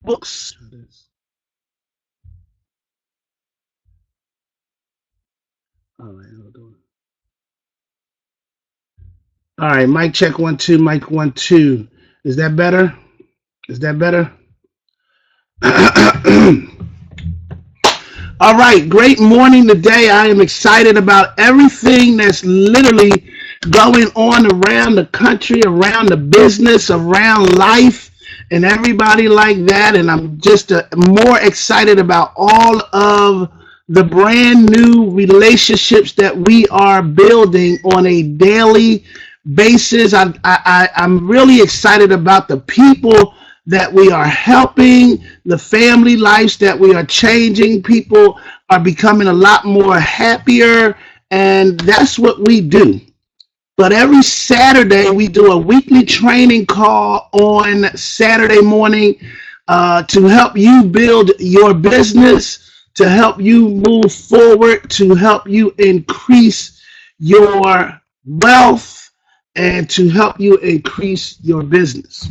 Books. All right, hold on. All right, mic check 1 2, mic 1 2. Is that better? Is that better? All right, great morning today. I am excited about everything that's literally going on around the country, around the business, around life, and everybody like that. And I'm just more excited about all of the brand new relationships that we are building on a daily basis. I'm really excited about the people that we are helping, the family lives that we are changing. People are becoming a lot more happier, and that's what we do. But every Saturday, we do a weekly training call on Saturday morning to help you build your business, to help you move forward, to help you increase your wealth, and to help you increase your business.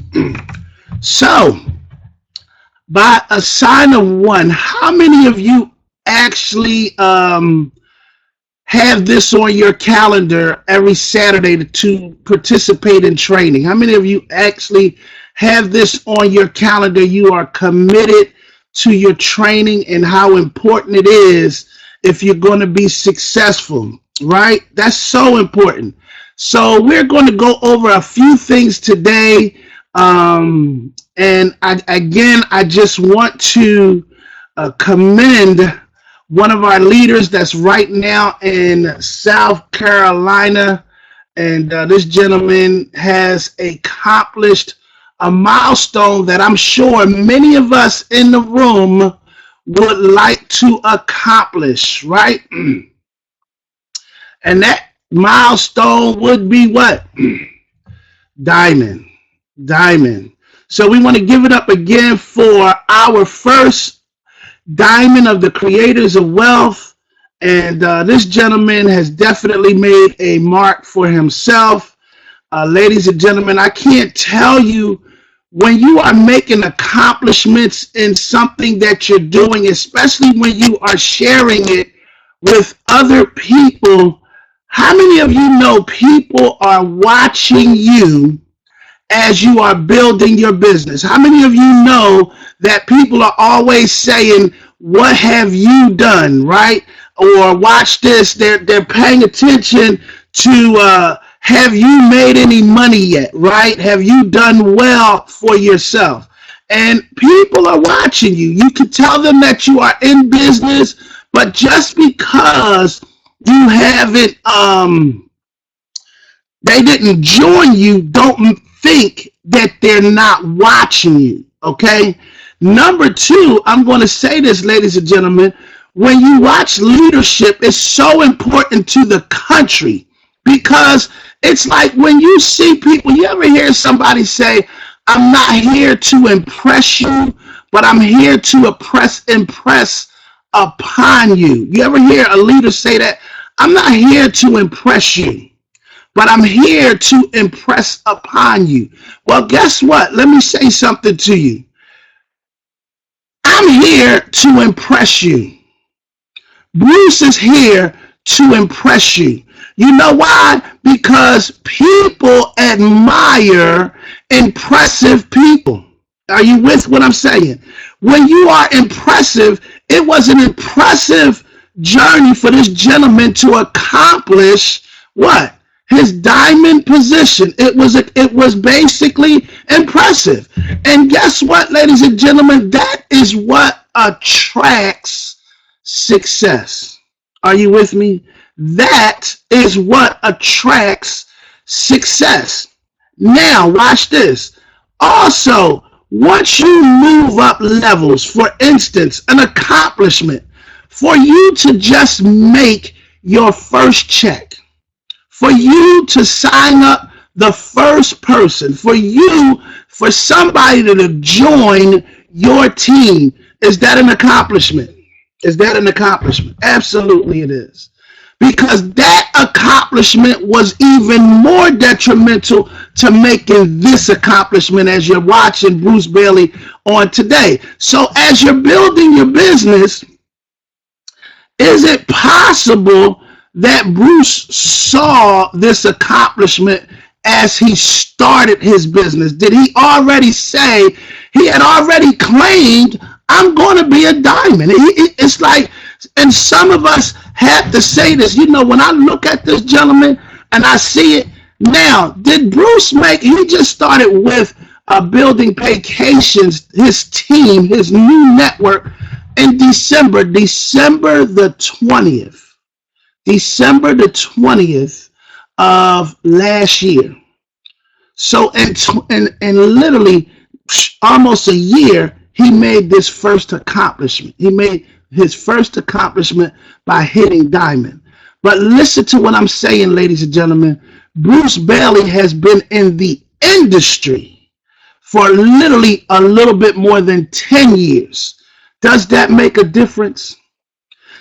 So, by a sign of one, how many of you actually have this on your calendar every Saturday to participate in training? How many of you actually have this on your calendar? You are committed to your training and how important it is if you're going to be successful, right? That's so important. So we're going to go over a few things today. And I just want to commend one of our leaders that's right now in South Carolina. And this gentleman has accomplished a milestone that I'm sure many of us in the room would like to accomplish, right? And that milestone would be what? Diamond. Diamond. So we want to give it up again for our first diamond of the creators of wealth. And this gentleman has definitely made a mark for himself. Ladies and gentlemen, I can't tell you, when you are making accomplishments in something that you're doing, especially when you are sharing it with other people, how many of you know people are watching you as you are building your business? How many of you know that people are always saying, what have you done, right? Or watch this, they're paying attention to have you made any money yet, right? Have you done well for yourself? And people are watching you. You can tell them that you are in business, but just because you haven't they didn't join you, don't think that they're not watching you, okay? Number two, I'm going to say this, ladies and gentlemen, when you watch leadership, it's so important to the country, because it's like when you see people, you ever hear somebody say, I'm not here to impress you, but I'm here to impress upon you. You ever hear a leader say that? I'm not here to impress you, but I'm here to impress upon you. Well, guess what? Let me say something to you. I'm here to impress you. Bruce is here to impress you. You know why? Because people admire impressive people. Are you with what I'm saying? When you are impressive, it was an impressive journey for this gentleman to accomplish what? His diamond position. It was basically impressive. And guess what, ladies and gentlemen? That is what attracts success. Are you with me? That is what attracts success. Now, watch this. Also, once you move up levels, for instance, an accomplishment, for you to just make your first check, for you to sign up the first person, for somebody to join your team, is that an accomplishment? Is that an accomplishment? Absolutely it is. Because that accomplishment was even more detrimental to making this accomplishment as you're watching Bruce Bailey on today. So as you're building your business, is it possible that Bruce saw this accomplishment as he started his business? Did he already say, he had already claimed, I'm going to be a diamond? It's like, and some of us have to say this, you know, when I look at this gentleman and I see it now, did Bruce he just started with Building Vacations, his team, his new network in December the 20th. December the 20th of last year. So in literally almost a year, he made this first accomplishment. He made his first accomplishment by hitting diamond. But listen to what I'm saying, ladies and gentlemen. Bruce Bailey has been in the industry for literally a little bit more than 10 years. Does that make a difference?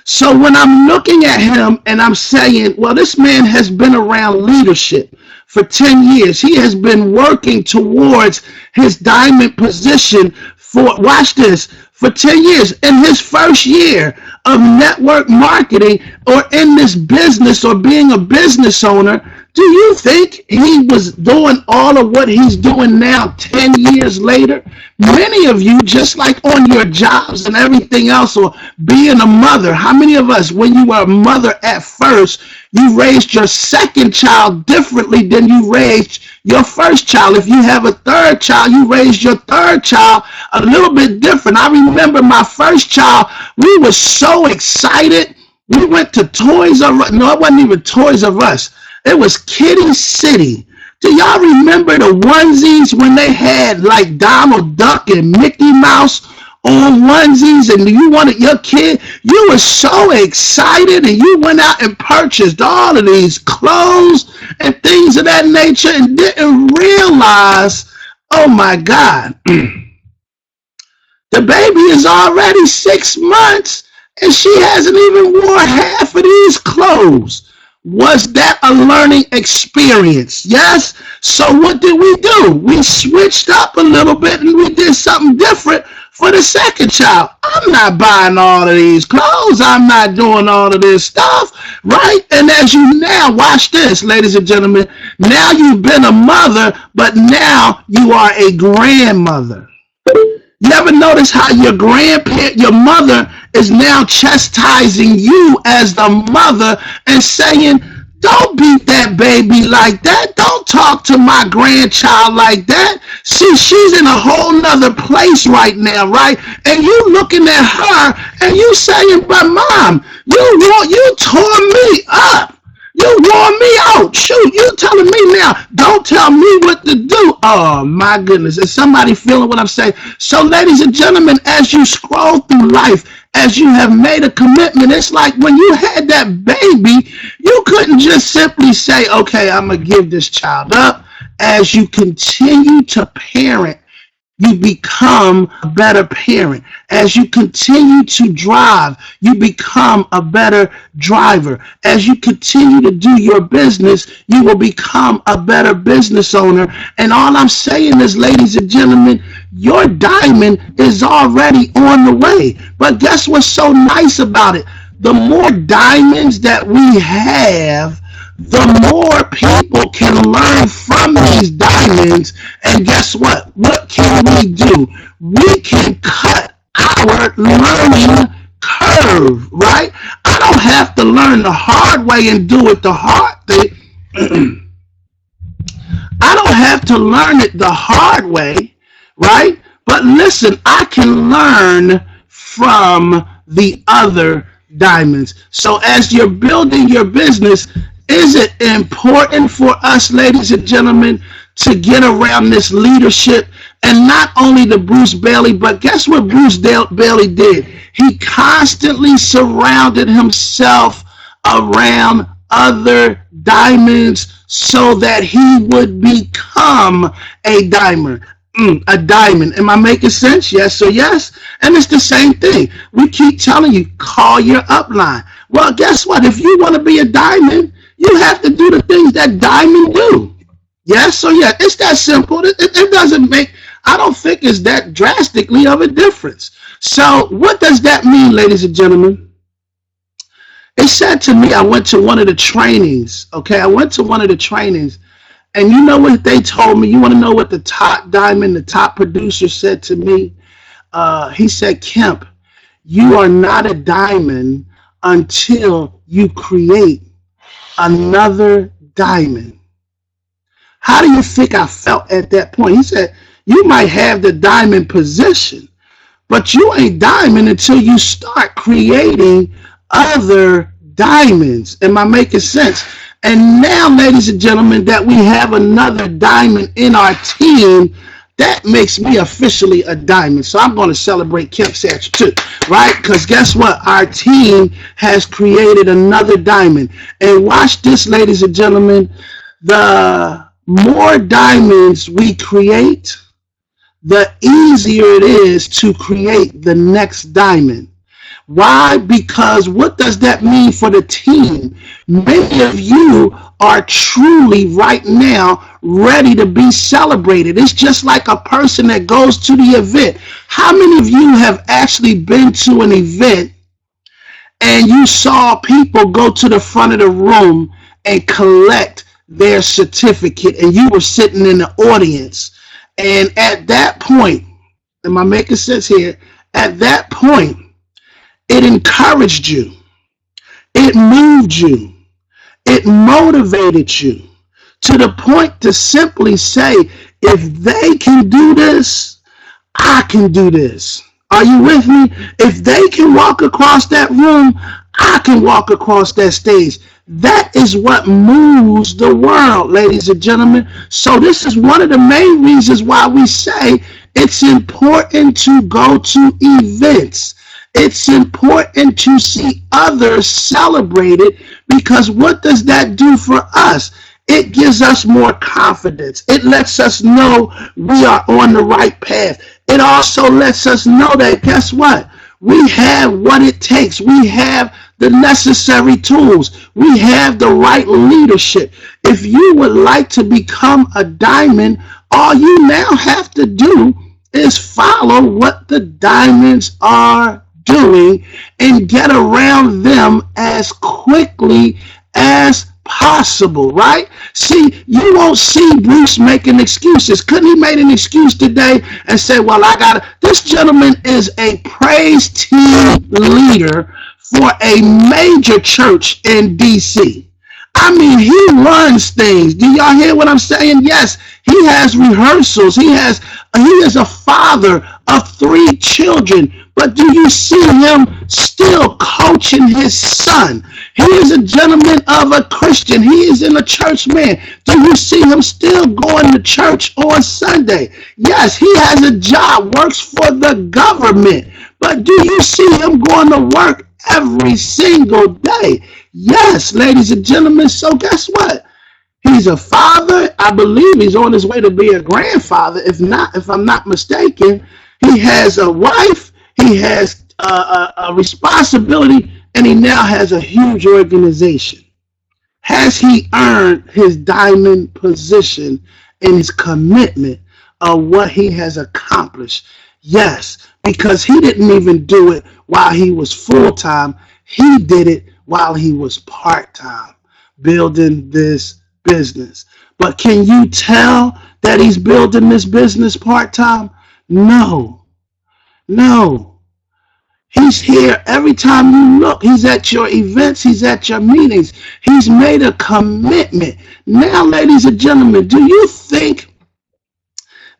So when I'm looking at him and I'm saying, well, this man has been around leadership for 10 years. He has been working towards his diamond position for, watch this, for 10 years. In his first year of network marketing or in this business or being a business owner, do you think he was doing all of what he's doing now 10 years later? Many of you, just like on your jobs and everything else, or being a mother, how many of us, when you were a mother at first, you raised your second child differently than you raised your first child? If you have a third child, you raised your third child a little bit different. I remember my first child, we were so excited. We went to Toys R Us. No, it wasn't even Toys R Us. It was Kitty City. Do y'all remember the onesies when they had like Donald Duck and Mickey Mouse on onesies, and you wanted your kid? You were so excited and you went out and purchased all of these clothes and things of that nature and didn't realize, oh my God, the baby is already 6 months and she hasn't even worn half of these clothes. Was that a learning experience? Yes. So what did we do? We switched up a little bit and we did something different for the second child. I'm not buying all of these clothes. I'm not doing all of this stuff, right? And as you now, watch this, ladies and gentlemen, now you've been a mother, but now you are a grandmother. You ever notice how your mother is now chastising you as the mother and saying, don't beat that baby like that. Don't talk to my grandchild like that. See, she's in a whole nother place right now, right? And you looking at her and you saying, but mom, you tore me up. You wore me out. Shoot, you telling me now, don't tell me what to do. Oh, my goodness. Is somebody feeling what I'm saying? So, ladies and gentlemen, as you scroll through life, as you have made a commitment, it's like when you had that baby, you couldn't just simply say, okay, I'm going to give this child up. As you continue to parent, you become a better parent. As you continue to drive, you become a better driver. As you continue to do your business, you will become a better business owner. And all I'm saying is, ladies and gentlemen, your diamond is already on the way. But guess what's so nice about it? The more diamonds that we have, the more people can learn from these diamonds. And guess what? What can we do? We can cut our learning curve, right? I don't have to learn the hard way and do it the hard way. I don't have to learn it the hard way, right? But listen, I can learn from the other diamonds. So as you're building your business, is it important for us, ladies and gentlemen, to get around this leadership? And not only the Bruce Bailey, but guess what Bruce Bailey did? He constantly surrounded himself around other diamonds so that he would become a diamond. A diamond. Am I making sense? Yes or yes? And it's the same thing. We keep telling you, call your upline. Well, guess what? If you want to be a diamond, you have to do the things that diamond do. Yes, so yeah, it's that simple. It doesn't make, I don't think it's that drastically of a difference. So what does that mean, ladies and gentlemen? It said to me, I went to one of the trainings, okay? I went to one of the trainings, and you know what they told me? You want to know what the top diamond, the top producer said to me? He said, Kemp, you are not a diamond until you create another diamond. How do you think I felt at that point? He said, you might have the diamond position, but you ain't diamond until you start creating other diamonds. Am I making sense? And now, ladies and gentlemen, that we have another diamond in our team, that makes me officially a diamond. So I'm going to celebrate Kemp Satcher too, right? Because guess what? Our team has created another diamond. And watch this, ladies and gentlemen. The more diamonds we create, the easier it is to create the next diamond. Why? Because what does that mean for the team? Many of you are truly right now ready to be celebrated. It's just like a person that goes to the event. How many of you have actually been to an event and you saw people go to the front of the room and collect their certificate and you were sitting in the audience? And at that point, am I making sense here? At that point, it encouraged you. It moved you. It motivated you to the point to simply say, if they can do this, I can do this. Are you with me? If they can walk across that room, I can walk across that stage. That is what moves the world, ladies and gentlemen. So this is one of the main reasons why we say it's important to go to events. It's important to see others celebrated, because what does that do for us? It gives us more confidence. It lets us know we are on the right path. It also lets us know that, guess what? We have what it takes. We have the necessary tools. We have the right leadership. If you would like to become a diamond, all you now have to do is follow what the diamonds are doing and get around them as quickly as possible, right? See, you won't see Bruce making excuses. Couldn't he made an excuse today and say, well, I got to. This gentleman is a praise team leader for a major church in D.C. I mean, he runs things. Do y'all hear what I'm saying? Yes, he has rehearsals. He is a father of 3 children. But do you see him still coaching his son? He is a gentleman of a Christian. He is in a church man. Do you see him still going to church on Sunday? Yes, he has a job, works for the government. But do you see him going to work every single day? Yes, ladies and gentlemen. So guess what? He's a father. I believe he's on his way to be a grandfather. If I'm not mistaken, he has a wife. He has a responsibility, and he now has a huge organization. Has he earned his diamond position in his commitment of what he has accomplished? Yes, because he didn't even do it while he was full-time. He did it while he was part-time, building this business. But can you tell that he's building this business part-time? No. He's here every time you look. He's at your events. He's at your meetings. He's made a commitment. Now, ladies and gentlemen, do you think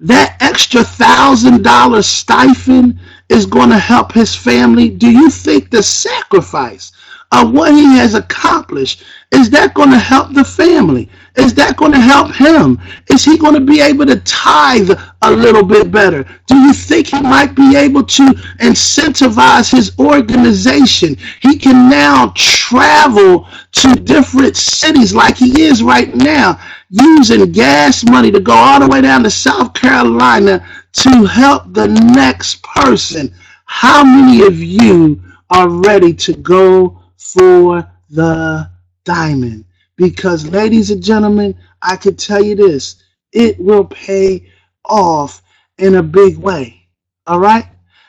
that extra $1,000 stipend is going to help his family? Do you think the sacrifice of what he has accomplished, is that going to help the family? Is that going to help him? Is he going to be able to tithe a little bit better? Do you think he might be able to incentivize his organization? He can now travel to different cities like he is right now, using gas money to go all the way down to South Carolina to help the next person. How many of you are ready to go for the diamond? because, ladies and gentlemen, I can tell you this, it will pay off in a big way. All right?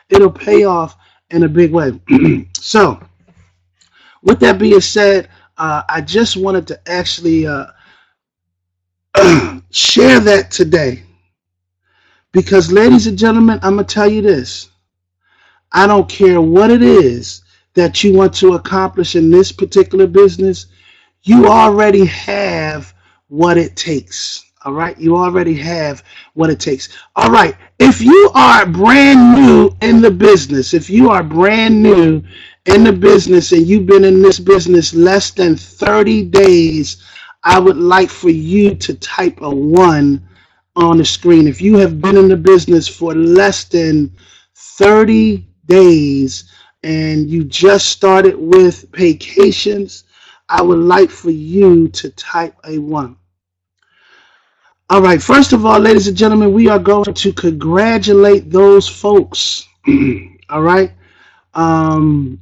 It'll pay off in a big way. So, with that being said, I just wanted to actually share that today. Because, ladies and gentlemen, I'm going to tell you this. I don't care what it is that you want to accomplish in this particular business. You already have what it takes. All right. You already have what it takes. All right. If you are brand new in the business, if you are brand new in the business and you've been in this business less than 30 days, I would like for you to type a 1 on the screen. If you have been in the business for less than 30 days and you just started with vacations, I would like for you to type a 1. All right, first of all, ladies and gentlemen, we are going to congratulate those folks. All right.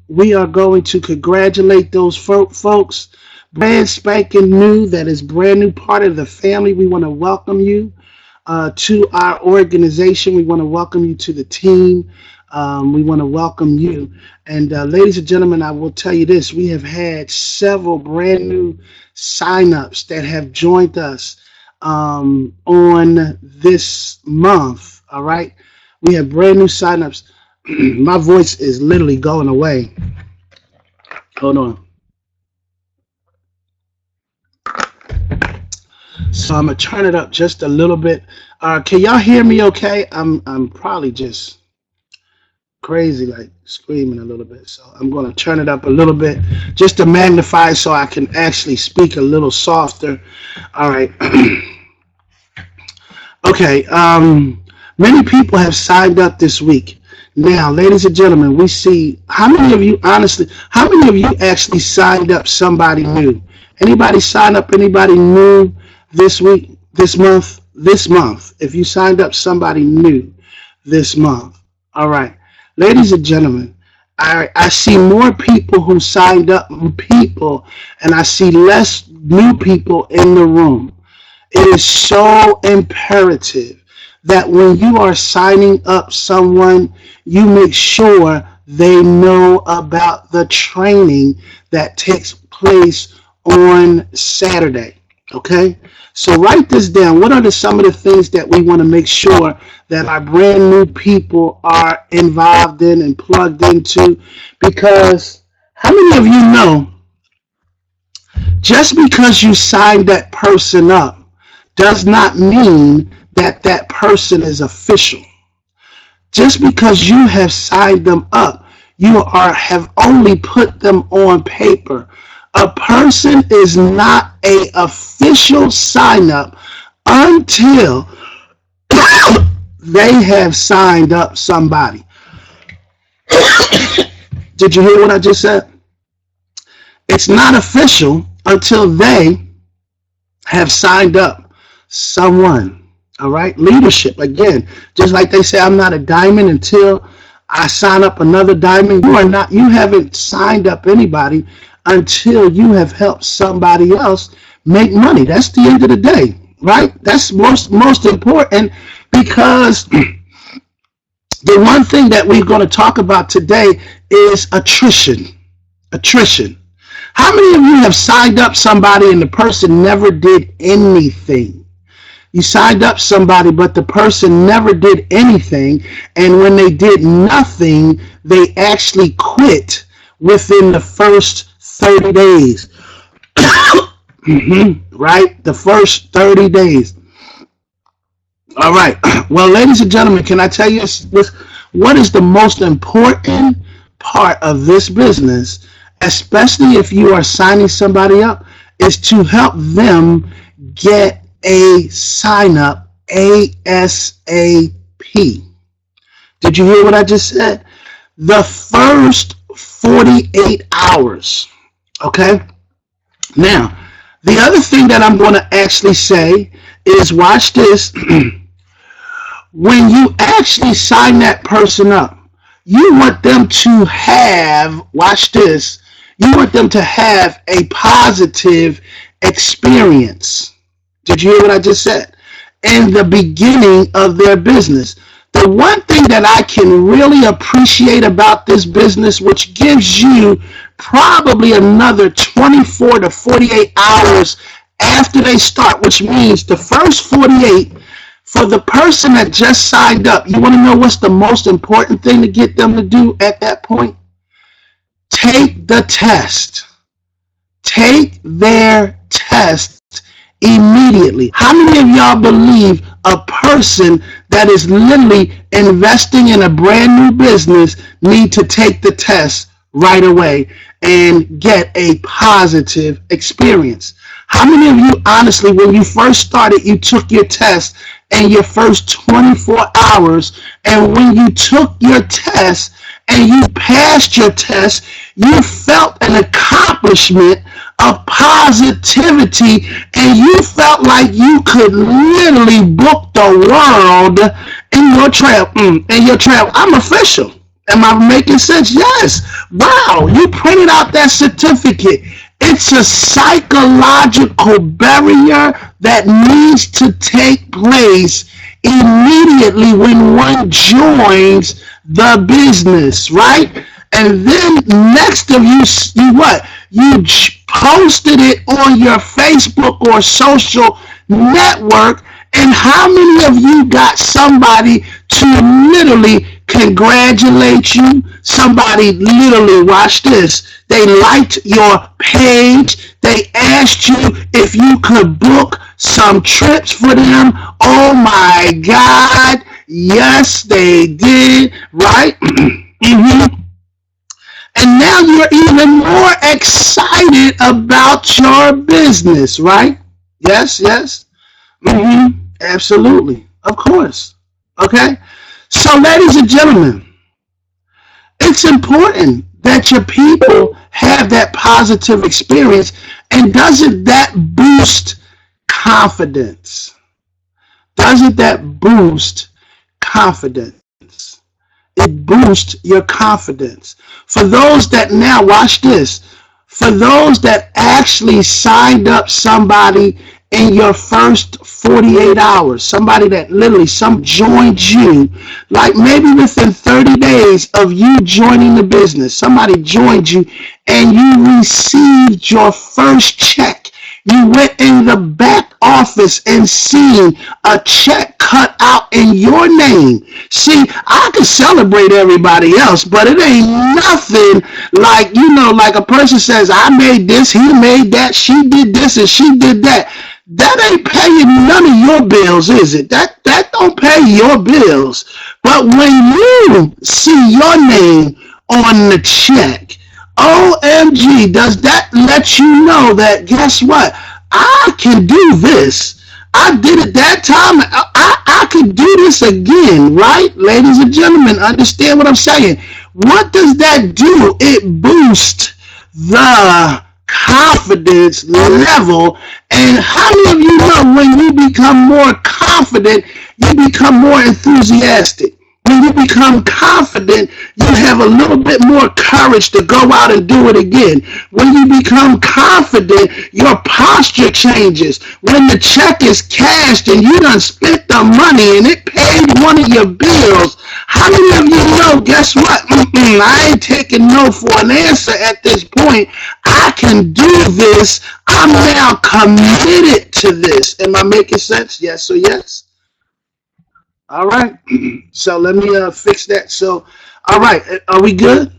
We are going to congratulate those folks. Brand spanking new, that is brand new part of the family. We want to welcome you to our organization. We want to welcome you to the team. We want to welcome you. And ladies and gentlemen, I will tell you this. We have had several brand new signups that have joined us on this month. All right. We have brand new signups. My voice is literally going away. Hold on. So I'm gonna turn it up just a little bit. Can y'all hear me okay? I'm probably just crazy, like screaming a little bit. So I'm gonna turn it up a little bit just to magnify so I can actually speak a little softer. All right. Okay. Many people have signed up this week. Now, ladies and gentlemen, we see how many of you actually signed up somebody new? Anybody sign up anybody new this week, this month? If you signed up somebody new this month. All right. Ladies and gentlemen, I see more people who signed up people, and I see less new people in the room. It is so imperative that when you are signing up someone, you make sure they know about the training that takes place on Saturday. Okay? So write this down. What are some of the things that we want to make sure that our brand new people are involved in and plugged into? Because how many of you know, just because you signed that person up does not mean that that person is official. Just because you have signed them up, you have only put them on paper. A person is not an official sign up until they have signed up somebody. Did you hear what I just said? It's not official until they have signed up someone. All right. Leadership, again, just like they say, I'm not a diamond until I sign up another diamond. You haven't signed up anybody until you have helped somebody else make money. That's the end of the day, right? That's most important, because the one thing that we're going to talk about today is attrition. How many of you have signed up somebody and the person never did anything? You signed up somebody, but the person never did anything. And when they did nothing, they actually quit within the first 30 days. Right? The first 30 days. All right. Well, ladies and gentlemen, can I tell you what is the most important part of this business, especially if you are signing somebody up, is to help them get a sign up ASAP. Did you hear what I just said? The first 48 hours. Okay? Now, the other thing that I'm going to actually say is, watch this. When you actually sign that person up, you want them to have, watch this, you want them to have a positive experience. Did you hear what I just said? In the beginning of their business. The one thing that I can really appreciate about this business, which gives you probably another 24 to 48 hours after they start, which means the first 48 for the person that just signed up. You want to know what's the most important thing to get them to do at that point? Take the test. Take their test immediately. How many of y'all believe a person that is literally investing in a brand new business need to take the test right away and get a positive experience? How many of you, honestly, when you first started, you took your test in your first 24 hours, and when you took your test and you passed your test, you felt an accomplishment of positivity, and you felt like you could literally book the world in your travel. I'm official. Am I making sense? Yes. Wow, you printed out that certificate. It's a psychological barrier that needs to take place immediately when one joins the business, right? And then next of you what? You posted it on your Facebook or social network, and how many of you got somebody to literally congratulate you? Somebody literally, watch this, they liked your page, they asked you if you could book some trips for them. Oh my God, yes they did, right? And now you're even more excited about your business, right? Yes, yes. Absolutely. Of course. Okay? So, ladies and gentlemen, it's important that your people have that positive experience. And doesn't that boost confidence? Doesn't that boost confidence? It boosts your confidence. For those that now, watch this, for those that actually signed up somebody in your first 48 hours, somebody that literally joined you, like maybe within 30 days of you joining the business, somebody joined you and you received your first check. You went in the back office and seen a check cut out in your name. See, I can celebrate everybody else, but it ain't nothing like, like a person says, I made this, he made that, she did this, and she did that. That ain't paying none of your bills, is it? That don't pay your bills. But when you see your name on the check, OMG, does that let you know that, guess what? I can do this. I did it that time. I can do this again, right? Ladies and gentlemen, understand what I'm saying. What does that do? It boosts the confidence level. And how many of you know when you become more confident, you become more enthusiastic? When you become confident, you have a little bit more courage to go out and do it again. When you become confident, your posture changes. When the check is cashed and you done spent the money and it paid one of your bills, how many of you know, guess what? I ain't taking no for an answer at this point. I can do this. I'm now committed to this. Am I making sense? Yes or yes? All right. So let me fix that. So, all right. Are we good?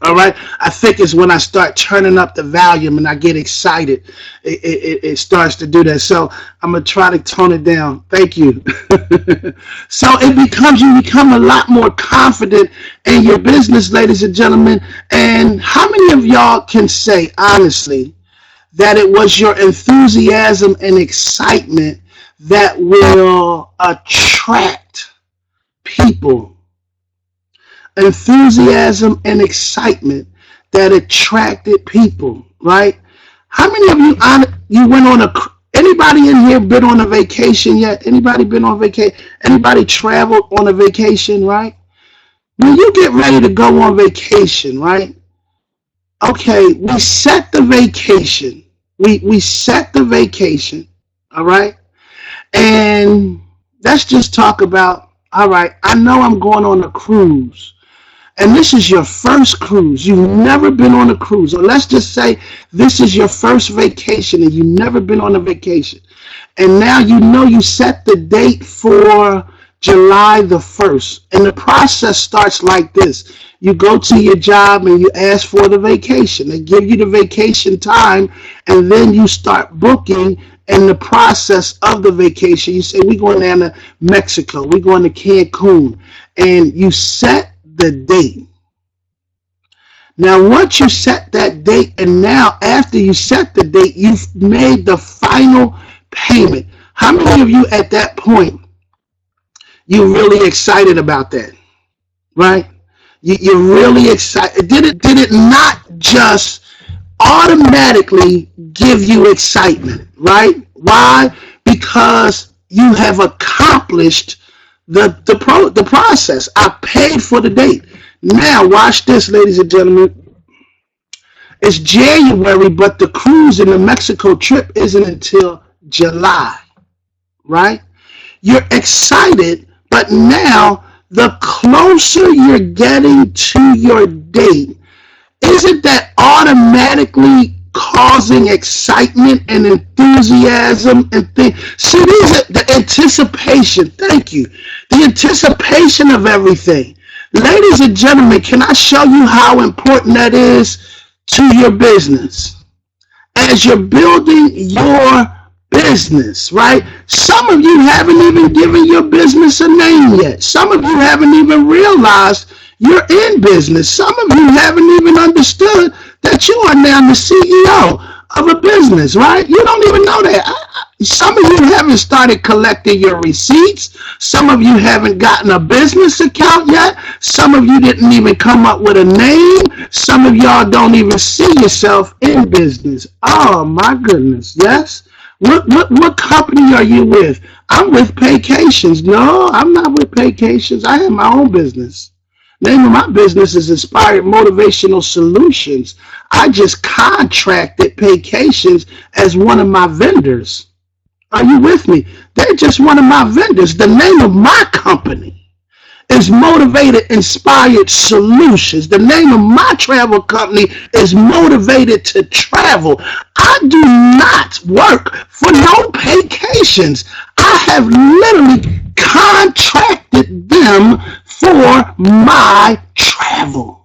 All right. I think it's when I start turning up the volume and I get excited, it starts to do that. So I'm going to try to tone it down. Thank you. So you become a lot more confident in your business, ladies and gentlemen. And how many of y'all can say, honestly, that it was your enthusiasm and excitement that will attract people? Enthusiasm and excitement that attracted people, right? How many of you went on anybody in here been on a vacation yet? Anybody been on vacation? Anybody traveled on a vacation, right? When you get ready to go on vacation, right? Okay, we set the vacation. We set the vacation. All right. And let's just talk about, all right, I know I'm going on a cruise. And this is your first cruise. You've never been on a cruise. Or let's just say this is your first vacation and you've never been on a vacation. And now you know you set the date for July the 1st. And the process starts like this. You go to your job and you ask for the vacation. They give you the vacation time, and then you start booking. In the process of the vacation, you say, we're going down to Mexico, we're going to Cancun, and you set the date. Now, once you set that date, and now after you set the date, you've made the final payment. How many of you at that point, you're really excited about that, right? You're really excited. Did it not just automatically give you excitement, right? Why? Because you have accomplished the process. I paid for the date. Now, watch this, ladies and gentlemen. It's January, but the cruise and the Mexico trip isn't until July, right? You're excited, but now the closer you're getting to your date, isn't that automatically causing excitement and enthusiasm and things? See, these are the anticipation. Thank you. The anticipation of everything. Ladies and gentlemen, can I show you how important that is to your business? As you're building your business, right? Some of you haven't even given your business a name yet. Some of you haven't even realized you're in business. Some of you haven't even understood that you are now the CEO of a business, right? You don't even know that. Some of you haven't started collecting your receipts. Some of you haven't gotten a business account yet. Some of you didn't even come up with a name. Some of y'all don't even see yourself in business. Oh my goodness, yes? What company are you with? I'm with Paycations. No, I'm not with Paycations. I have my own business. Name of my business is Inspired Motivational Solutions. I just contracted Paycations as one of my vendors. Are you with me? They're just one of my vendors. The name of my company is Motivated Inspired Solutions. The name of my travel company is Motivated to Travel. I do not work for no Paycations. I have literally contracted them for my travel.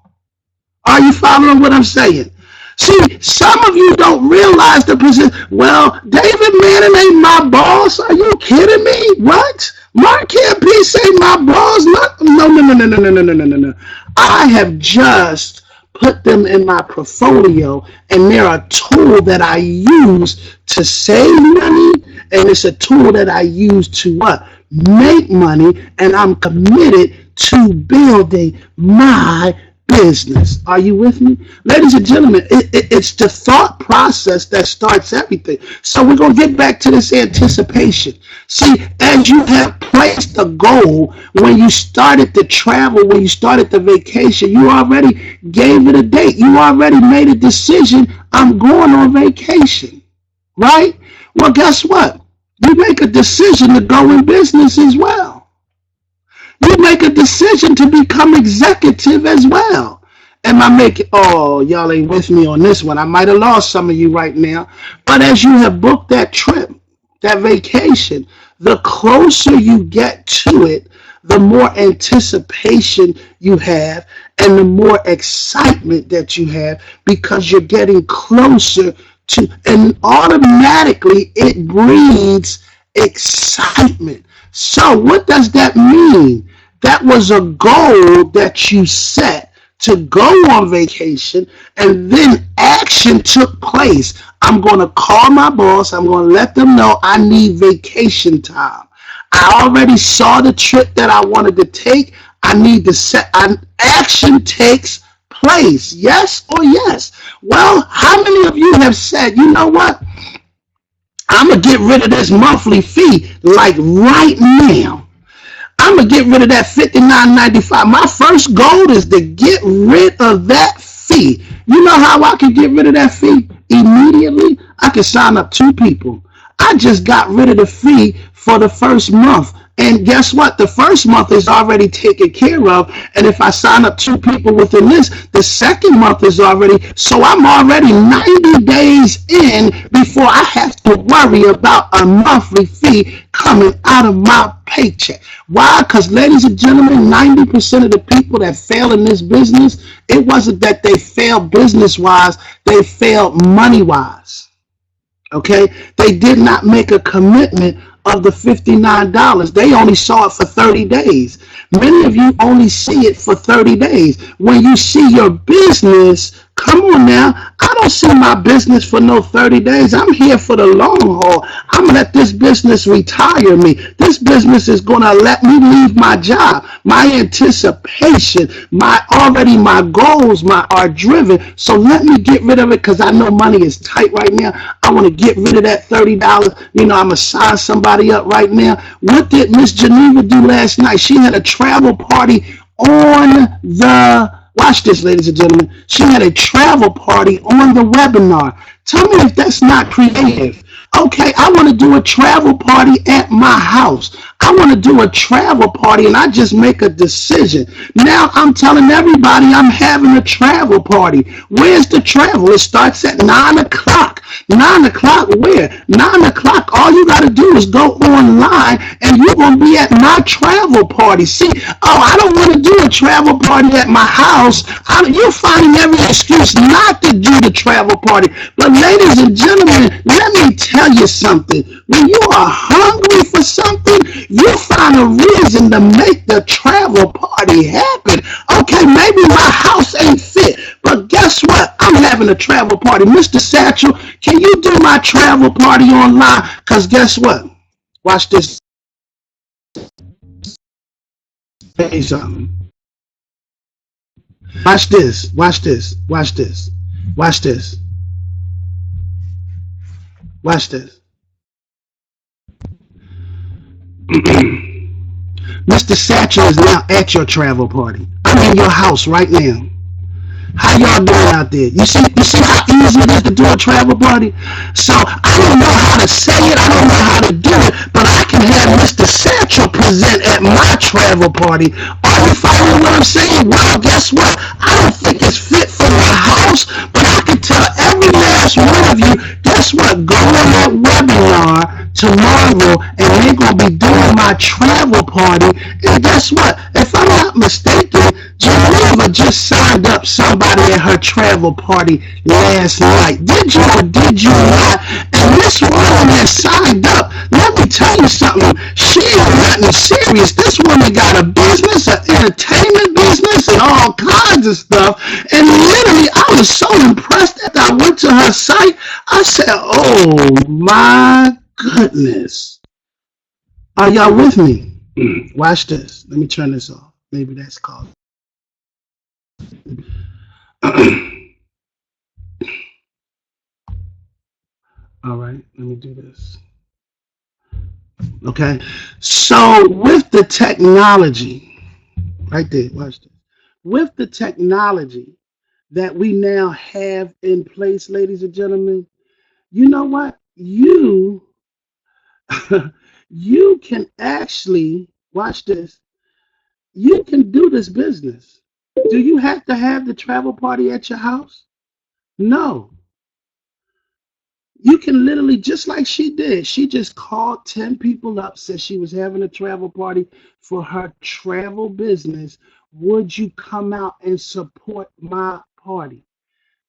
Are you following what I'm saying? See, some of you don't realize the position. Well, David Manning ain't my boss. Are you kidding me? What? Mark Campese ain't my boss. No. I have just put them in my portfolio, and they're a tool that I use to save money, and it's a tool that I use to what? Make money, and I'm committed to building my business. Are you with me? Ladies and gentlemen, it's the thought process that starts everything. So we're going to get back to this anticipation. See, as you have placed a goal, when you started the travel, when you started the vacation, you already gave it a date. You already made a decision. I'm going on vacation, right? Well, guess what? You make a decision to go in business as well. You make a decision to become executive as well. Am I making, oh, y'all ain't with me on this one. I might have lost some of you right now. But as you have booked that trip, that vacation, the closer you get to it, the more anticipation you have and the more excitement that you have because you're getting closer to, and automatically it breeds excitement. So what does that mean? That was a goal that you set to go on vacation, and then action took place. I'm going to call my boss. I'm going to let them know I need vacation time. I already saw the trip that I wanted to take. I need to set an action takes place. Yes or yes? Well, how many of you have said, you know what? I'm going to get rid of this monthly fee like right now. I'm going to get rid of that $59.95. My first goal is to get rid of that fee. You know how I can get rid of that fee immediately? I can sign up 2 people. I just got rid of the fee for the first month. And guess what? The first month is already taken care of. And if I sign up 2 people within this, the second month is already. So I'm already 90 days in before I have to worry about a monthly fee coming out of my paycheck. Why? Because, ladies and gentlemen, 90% of the people that fail in this business, it wasn't that they failed business wise, they failed money wise. Okay, they did not make a commitment of the $59. They only saw it for 30 days. Many of you only see it for 30 days. When you see your business, come on now, I don't see my business for no 30 days. I'm here for the long haul. I'm gonna let this business retire me. This business is gonna let me leave my job. My anticipation, my goals are driven. So let me get rid of it because I know money is tight right now. I want to get rid of that $30. I'm gonna sign somebody up right now. What did Miss Geneva do last night? She had a travel party on the Watch this, ladies and gentlemen. She had a travel party on the webinar. Tell me if that's not creative. Okay, I want to do a travel party at my house. I want to do a travel party, and I just make a decision. Now I'm telling everybody I'm having a travel party. Where's the travel? It starts at 9 o'clock. 9 o'clock where? 9 o'clock, all you got to do is go online, and you're going to be at my travel party. See, I don't want to do a travel party at my house. You're finding every excuse not to do the travel party. But ladies and gentlemen, let me tell you something. When you are hungry for something, you find a reason to make the travel party happen. Okay, maybe my house ain't fit, but guess what? I'm having a travel party. Mr. Satchel, can you do my travel party online? Because guess what? Watch this. Say something. Watch this. Watch this. Watch this. Watch this. Watch this. Mr. Satchel is now at your travel party. I'm in your house right now. How y'all doing out there? You see how easy it is to do a travel party? So I don't know how to say it, I don't know how to do it, but I can have Mr. Satchel present at my travel party. Are you following what I'm saying? Well, guess what? I don't think it's fit for my house, but I can tell every last one of you, guess what? Go on that webinar tomorrow, and we're going to be doing my travel party. And guess what? If I'm not mistaken, Geneva just signed up somebody at her travel party last night. Did you or did you not? And this woman that signed up, let me tell you something, she ain't nothing serious. This woman got a business, an entertainment business, and all kinds of stuff. And literally, I was so impressed that I went to her site. I said, oh my goodness. Are y'all with me? Watch this. Let me turn this off. Maybe that's called. All right, let me do this. Okay, so with the technology, right there, watch this. With the technology that we now have in place, ladies and gentlemen, you know what? You you can actually, watch this, you can do this business. Do you have to have the travel party at your house? No. You can literally, just like she did, she just called 10 people up, said she was having a travel party for her travel business. Would you come out and support my party?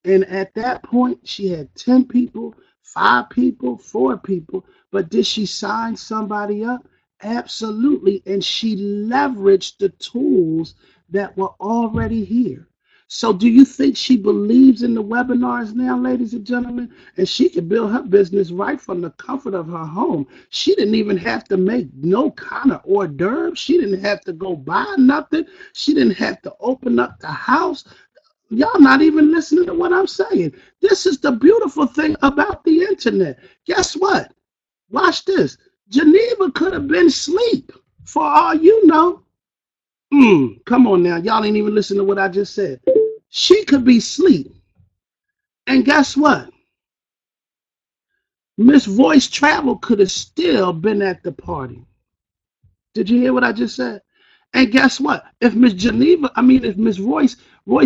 And at that point, she had 10 people, 5 people, 4 people. But did she sign somebody up? Absolutely. And she leveraged the tools that were already here. So do you think she believes in the webinars now, ladies and gentlemen? And she can build her business right from the comfort of her home. She didn't even have to make no kind of hors d'oeuvres. She didn't have to go buy nothing. She didn't have to open up the house. Y'all not even listening to what I'm saying. This is the beautiful thing about the internet. Guess what? Watch this. Geneva could have been asleep for all you know. Come on now. Y'all ain't even listening to what I just said. She could be asleep. And guess what? Miss Voice Travel could have still been at the party. Did you hear what I just said? And guess what? If Miss Geneva, I mean, if Miss Royce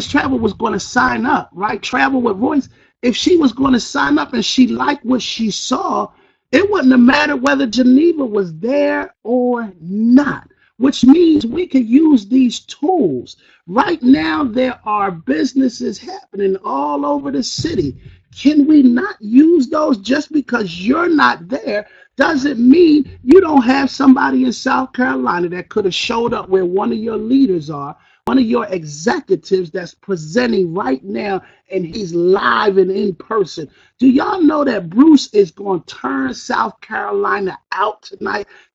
Travel was going to sign up, right? Travel with Royce, if she was going to sign up and she liked what she saw, it wouldn't have mattered whether Geneva was there or not, which means we could use these tools. Right now, there are businesses happening all over the city. Can we not use those? Just because you're not there doesn't mean you don't have somebody in South Carolina that could have showed up where one of your leaders are, one of your executives that's presenting right now, and he's live and in person. Do y'all know that Bruce is going to turn South Carolina out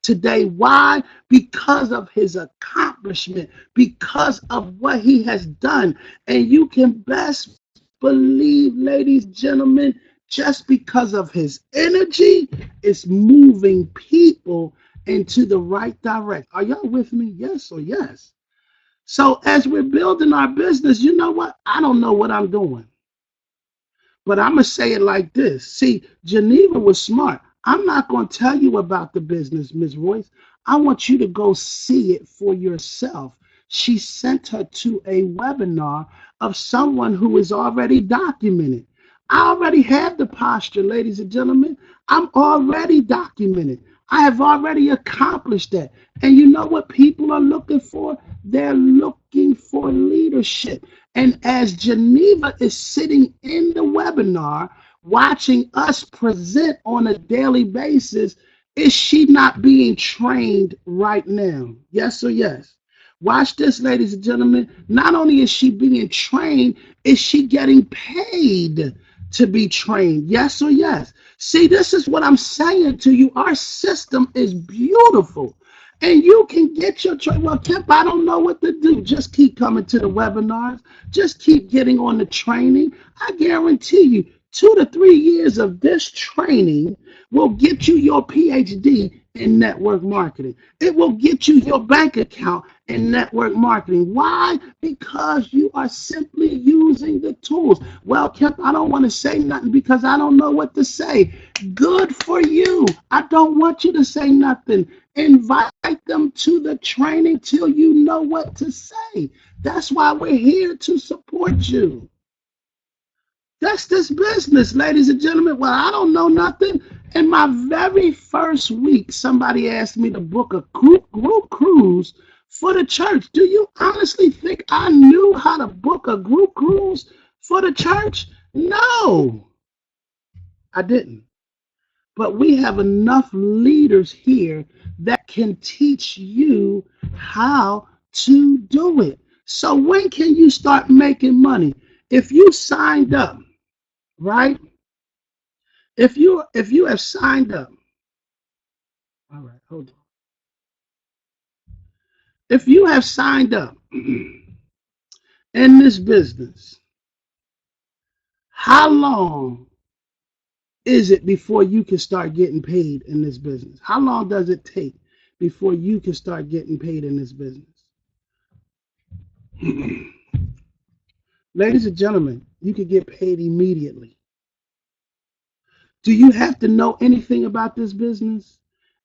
today? Why? Because of his accomplishment, because of what he has done. And you can best believe, ladies and gentlemen, just because of his energy, it's moving people into the right direction. Are y'all with me? Yes or yes? So as we're building our business, you know what? I don't know what I'm doing. But I'm going to say it like this. See, Geneva was smart. I'm not going to tell you about the business, Ms. Royce. I want you to go see it for yourself. She sent her to a webinar of someone who is already documented. I already have the posture, ladies and gentlemen. I'm already documented. I have already accomplished that. And you know what people are looking for? They're looking for leadership. And as Geneva is sitting in the webinar, watching us present on a daily basis, is she not being trained right now? Yes or yes? Watch this, ladies and gentlemen. Not only is she being trained, is she getting paid to be trained? Yes or yes? See, this is what I'm saying to you. Our system is beautiful. And you can get your training. Well, Kemp, I don't know what to do. Just keep coming to the webinars. Just keep getting on the training. I guarantee you, 2 to 3 years of this training will get you your PhD in network marketing. It will get you your bank account in network marketing. Why? Because you are simply using the tools. Well, Kemp, I don't want to say nothing because I don't know what to say. Good for you. I don't want you to say nothing. Invite them to the training till you know what to say. That's why we're here to support you. That's this business, ladies and gentlemen. Well, I don't know nothing. In my very first week, somebody asked me to book a group cruise for the church. Do you honestly think I knew how to book a group cruise for the church? No, I didn't. But we have enough leaders here that can teach you how to do it. So when can you start making money? If you signed up, right? If you have signed up, all right, hold on. If you have signed up in this business, how long is it before you can start getting paid in this business? How long does it take before you can start getting paid in this business? Ladies and gentlemen, you can get paid immediately. Do you have to know anything about this business?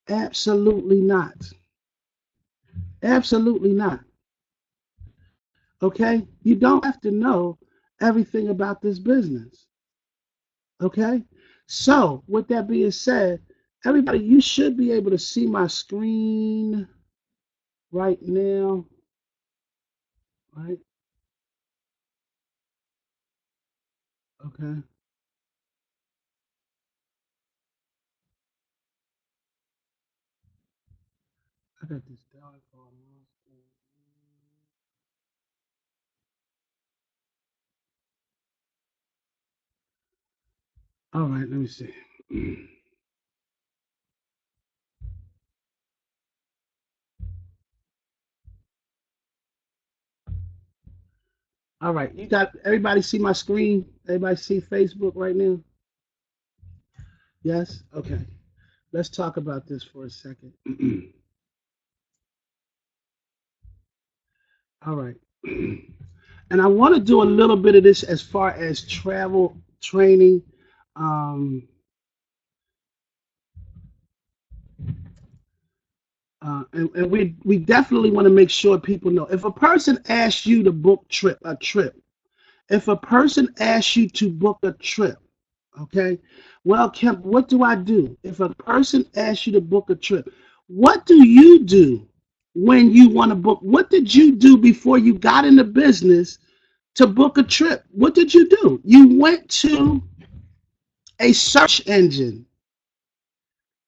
Absolutely not. Absolutely not. Okay? You don't have to know everything about this business. Okay? So, with that being said, everybody, you should be able to see my screen right now. Right? Okay. I got this dog on. All right, let me see. All right, you got everybody see my screen? Everybody see Facebook right now? Yes? Okay. Let's talk about this for a second. All right. And I want to do a little bit of this as far as training. Um, and we definitely want to make sure people know if a person asks you to book a trip, if a person asks you to book a trip, okay, well, Kemp, what do I do? If a person asks you to book a trip, what do you do when you want to book? What did you do before you got in the business to book a trip? What did you do? You went to a search engine.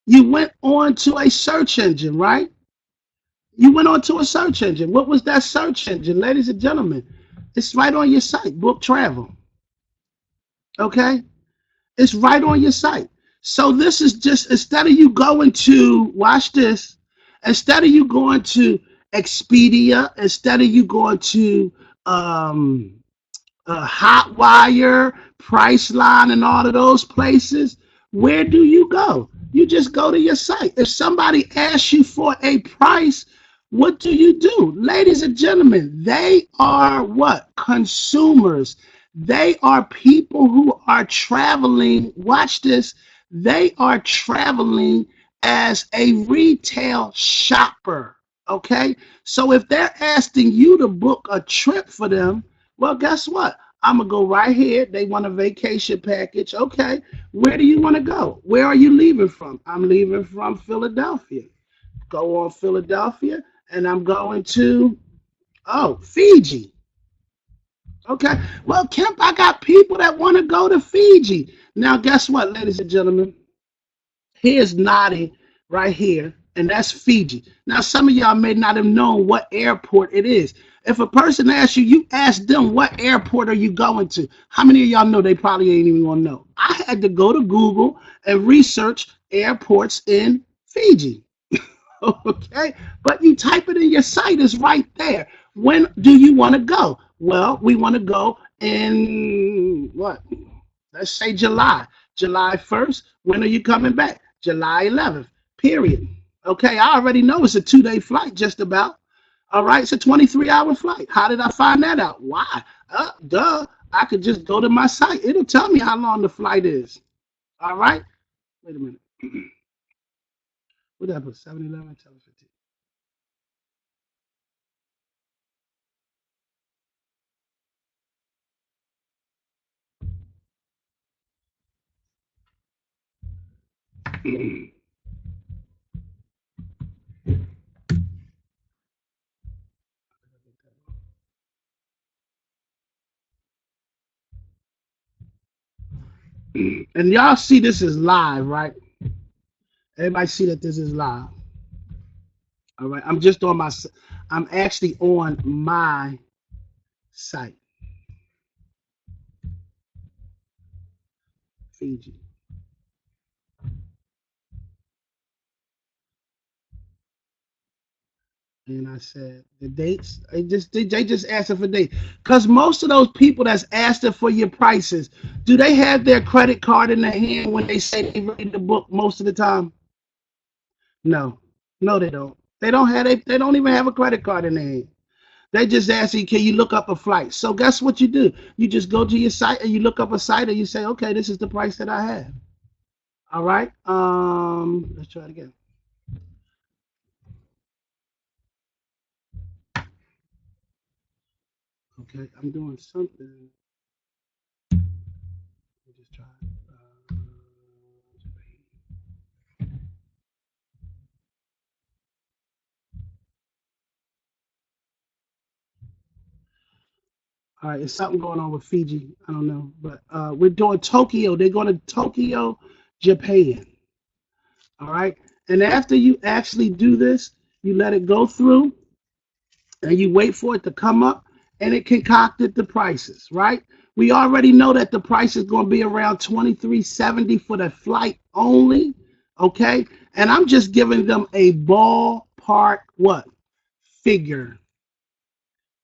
You went on to a search engine, right? You went on to a search engine. What was that search engine, ladies and gentlemen? It's right on your site, Book Travel. Okay? It's right on your site. So this is just instead of you going to watch this, instead of you going to Expedia, instead of you going to Hotwire, Priceline, and all of those places, where do you go? You just go to your site. If somebody asks you for a price, what do you do? Ladies and gentlemen, they are what? Consumers. They are people who are traveling. Watch this. They are traveling as a retail shopper. Okay? So if they're asking you to book a trip for them, well, guess what? I'm going to go right here. They want a vacation package. Okay. Where do you want to go? Where are you leaving from? I'm leaving from Philadelphia. Go on Philadelphia, and I'm going to, Fiji. Okay. Well, Kemp, I got people that want to go to Fiji. Now, guess what, ladies and gentlemen? Here's Nadi right here, and that's Fiji. Now, some of y'all may not have known what airport it is. If a person asks you, you ask them, what airport are you going to? How many of y'all know they probably ain't even gonna know? I had to go to Google and research airports in Fiji. Okay, but you type it in your site, is right there. When do you want to go? Well, we want to go in what? Let's say July 1st. When are you coming back? July 11th, period. Okay, I already know it's a 2-day flight, just about. All right, it's a 23-hour flight. How did I find that out? Why? Duh. I could just go to my site. It'll tell me how long the flight is. All right. Wait a minute. What did I put? 7-Eleven, 7:15. And y'all see this is live, right? Everybody see that this is live. All right. I'm actually on my site, Fiji. And I said the dates. They just asking for dates. Because most of those people that's asking for your prices, do they have their credit card in their hand when they say they ready to book most of the time? No. No, they don't. They don't even have a credit card in their hand. They just ask you, can you look up a flight? So guess what you do? You just go to your site and you look up a site and you say, okay, this is the price that I have. All right. Let's try it again. Okay, I'm doing something. Let me just try it. All right, it's something going on with Fiji. I don't know, but we're doing Tokyo. They're going to Tokyo, Japan. All right, and after you actually do this, you let it go through, and you wait for it to come up, and it concocted the prices. Right? We already know that the price is going to be around 23.70 for the flight only. Okay, and I'm just giving them a ballpark what figure.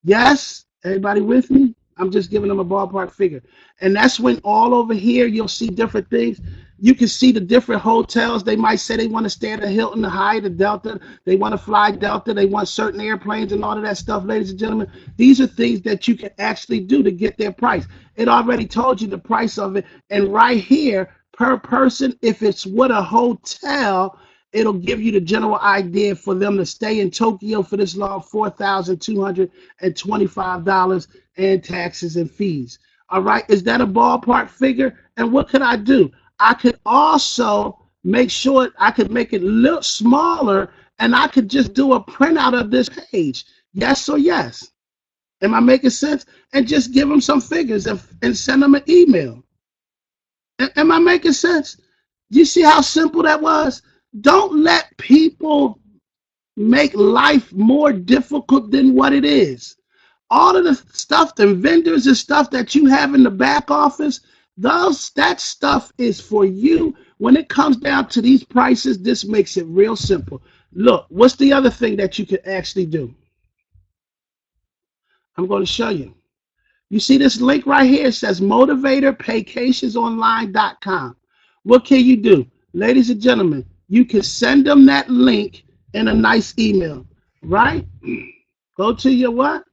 Yes, everybody with me? I'm just giving them a ballpark figure. And that's when all over here you'll see different things. You can see the different hotels. They might say they want to stay at the Hilton, the Hyatt, the Delta. They want to fly Delta. They want certain airplanes and all of that stuff, ladies and gentlemen. These are things that you can actually do to get their price. It already told you the price of it. And right here, per person, if it's with a hotel, it'll give you the general idea for them to stay in Tokyo for this long, $4,225 and taxes and fees. All right, is that a ballpark figure? And what could I do? I could also make sure I could make it a little smaller, and I could just do a printout of this page. Yes or yes? Am I making sense? And just give them some figures and send them an email. Am I making sense? You see how simple that was? Don't let people make life more difficult than what it is. All of the stuff, the vendors and stuff that you have in the back office, that stuff is for you. When it comes down to these prices, this makes it real simple. Look, what's the other thing that you can actually do? I'm going to show you. You see this link right here? It says motivatorpaykationsonline.com. What can you do? Ladies and gentlemen, you can send them that link in a nice email, right? Go to your what?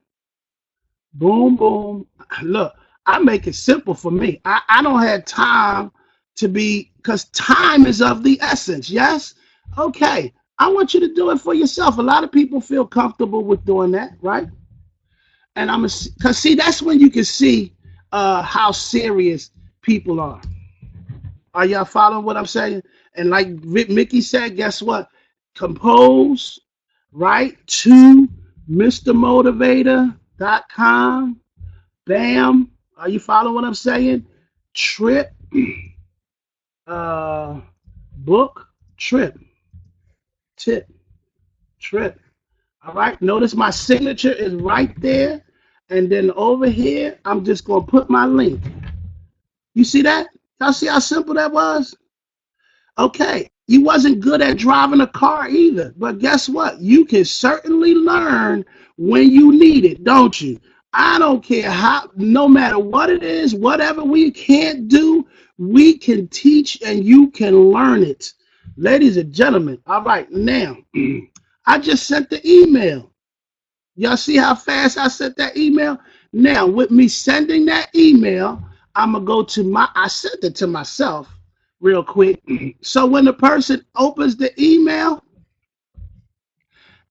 Boom, boom. Look, I make it simple for me. I don't have time to be, because time is of the essence, yes? Okay, I want you to do it for yourself. A lot of people feel comfortable with doing that, right? And because see, that's when you can see how serious people are. Are y'all following what I'm saying? And like Mickey said, guess what? Compose, right, to MrMotivator.com. Bam. Are you following what I'm saying? Trip, book, trip, tip, trip. All right. Notice my signature is right there. And then over here, I'm just going to put my link. You see that? Y'all see how simple that was? Okay. You wasn't good at driving a car either. But guess what? You can certainly learn when you need it, don't you? I don't care how, no matter what it is, whatever we can't do, we can teach and you can learn it. Ladies and gentlemen, all right, now, I just sent the email. Y'all see how fast I sent that email? Now, with me sending that email, I'm going to go to I sent it to myself real quick. So when the person opens the email,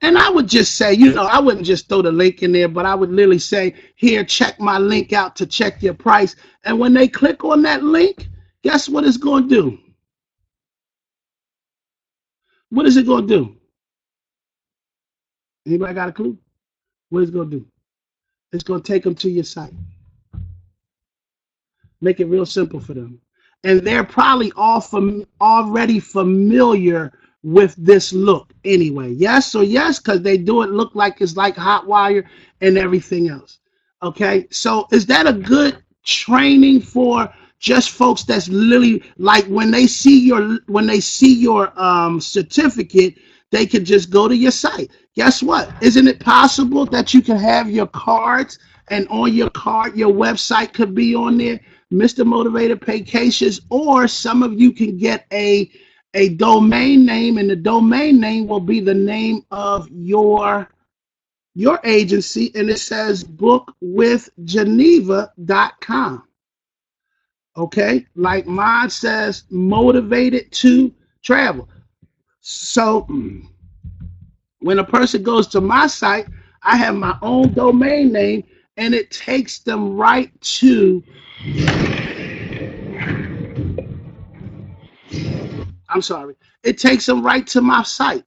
and I would just say, I wouldn't just throw the link in there, but I would literally say, here, check my link out to check your price. And when they click on that link, guess what it's going to do? What is it going to do? Anybody got a clue? What is it going to do? It's going to take them to your site. Make it real simple for them. And they're probably already familiar with this look anyway. Yes or yes, because they do it look like it's like Hotwire and everything else. Okay, so is that a good training for just folks that's literally like when they see your certificate, they could just go to your site. Guess what? Isn't it possible that you can have your cards, and on your card, your website could be on there, Mr. Motivator Paycations, or some of you can get a domain name, and the domain name will be the name of your agency, and it says bookwithgeneva.com. Okay, like mine says motivated to travel. So when a person goes to my site, I have my own domain name, and it takes them right to it takes them right to my site.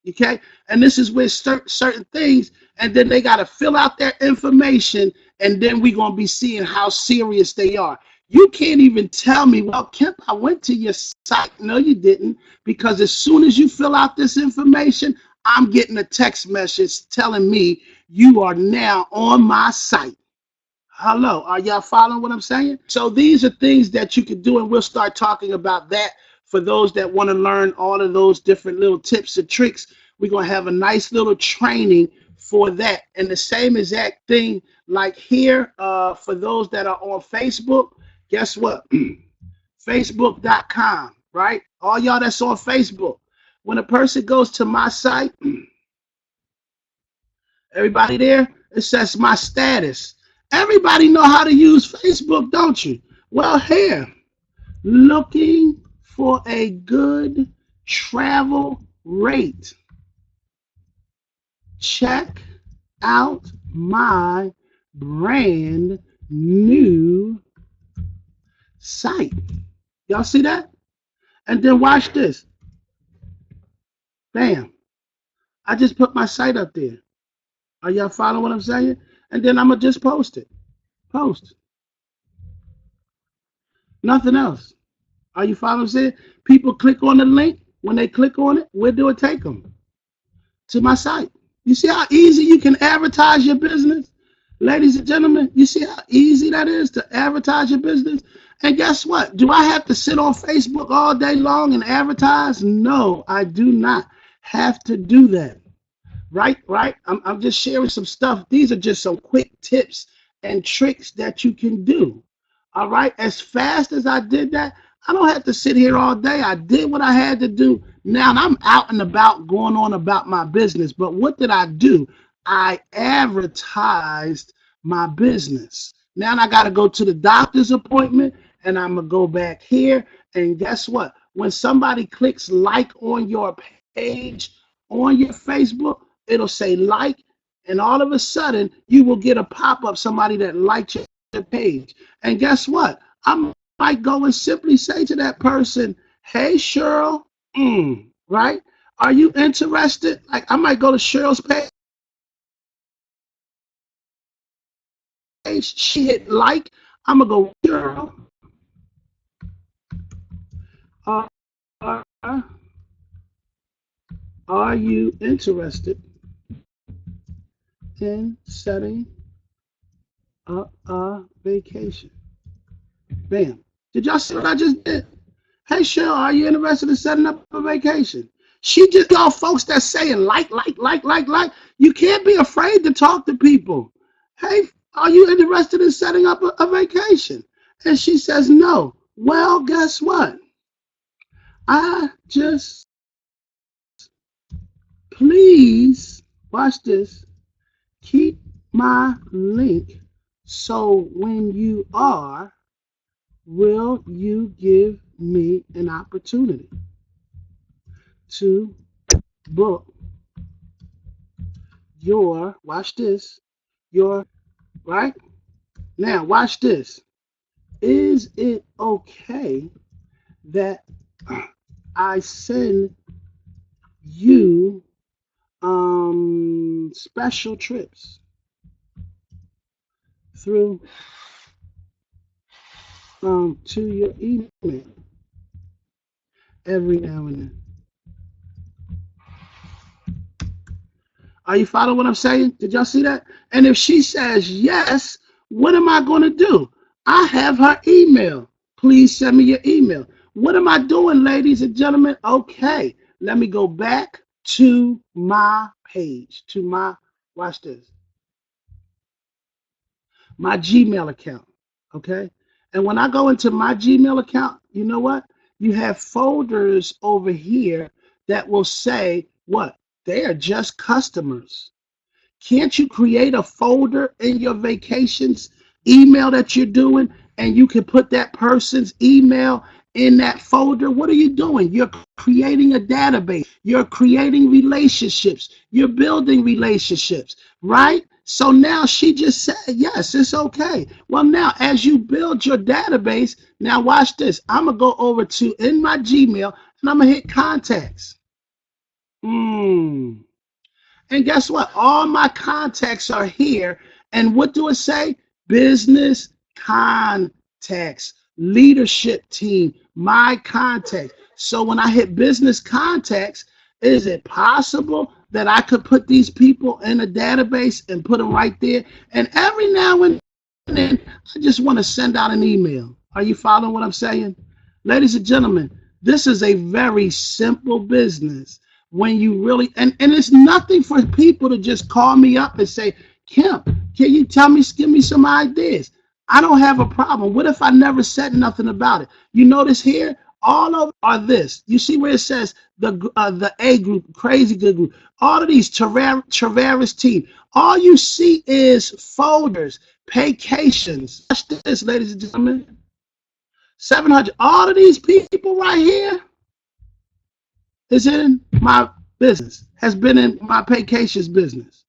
Okay, and this is where certain things, and then they got to fill out their information, and then we're going to be seeing how serious they are. You can't even tell me, well, Kemp, I went to your site. No, you didn't, because as soon as you fill out this information, I'm getting a text message telling me you are now on my site. Hello, are y'all following what I'm saying? So these are things that you can do, and we'll start talking about that for those that want to learn all of those different little tips and tricks. We're going to have a nice little training for that. And the same exact thing like here for those that are on Facebook, guess what? Facebook.com. right? All y'all that's on Facebook. When a person goes to my site, everybody there, it says my status. Everybody know how to use Facebook, don't you? Well, here, looking for a good travel rate. Check out my brand new site. Y'all see that? And then watch this. Bam. I just put my site up there. Are y'all following what I'm saying? And then I'm going to just post it. Post. Nothing else. Are you following what I'm saying? People click on the link. When they click on it, where do it take them? To my site. You see how easy you can advertise your business? Ladies and gentlemen, you see how easy that is to advertise your business? And guess what? Do I have to sit on Facebook all day long and advertise? No, I do not have to do that. Right? I'm just sharing some stuff. These are just some quick tips and tricks that you can do. All right? As fast as I did that, I don't have to sit here all day. I did what I had to do. Now I'm out and about going on about my business. But what did I do? I advertised my business. Now I got to go to the doctor's appointment, and I'm going to go back here. And guess what? When somebody clicks like on your page on your Facebook, it'll say like, and all of a sudden you will get a pop-up, somebody that liked your page. And guess what? I might go and simply say to that person, hey, Cheryl, right? Are you interested? Like, I might go to Cheryl's page. She hit like. I'm going to go, Cheryl, are you interested in setting up a vacation? Bam. Did y'all see what I just did? Hey, Cheryl, are you interested in setting up a vacation? She just got folks that saying like. You can't be afraid to talk to people. Hey, are you interested in setting up a vacation? And she says no. Well, guess what? Please, watch this, keep my link, so when you are, will you give me an opportunity to book your, watch this, your, right? Now, watch this. Is it okay that I send you special trips through to your email every now and then? Are you following what I'm saying? Did y'all see that? And if she says yes, what am I going to do? I have her email. Please send me your email. What am I doing, ladies and gentlemen? Okay, let me go back to my page, to my, watch this, my Gmail account, okay? And when I go into my Gmail account, you know what? You have folders over here that will say what? They are just customers. Can't you create a folder in your vacations email that you're doing, and you can put that person's email in that folder? What are you doing? You're creating a database. You're creating relationships. You're building relationships, right? So now she just said, yes, it's okay. Well, now as you build your database, now watch this. I'm going to go over to in my Gmail, and I'm going to hit contacts. And guess what? All my contacts are here. And what do it say? Business contacts, leadership team, my contacts. So when I hit business contacts, is it possible that I could put these people in a database and put them right there? And every now and then, I just want to send out an email. Are you following what I'm saying? Ladies and gentlemen, this is a very simple business. When you really, and it's nothing for people to just call me up and say, Kemp, can you give me some ideas? I don't have a problem. What if I never said nothing about it? You notice here, All of are this. You see where it says the A group, crazy good group. All of these Travaris team. All you see is folders, vacations. Watch this, ladies and gentlemen. 700. All of these people right here is in my business. Has been in my vacations business.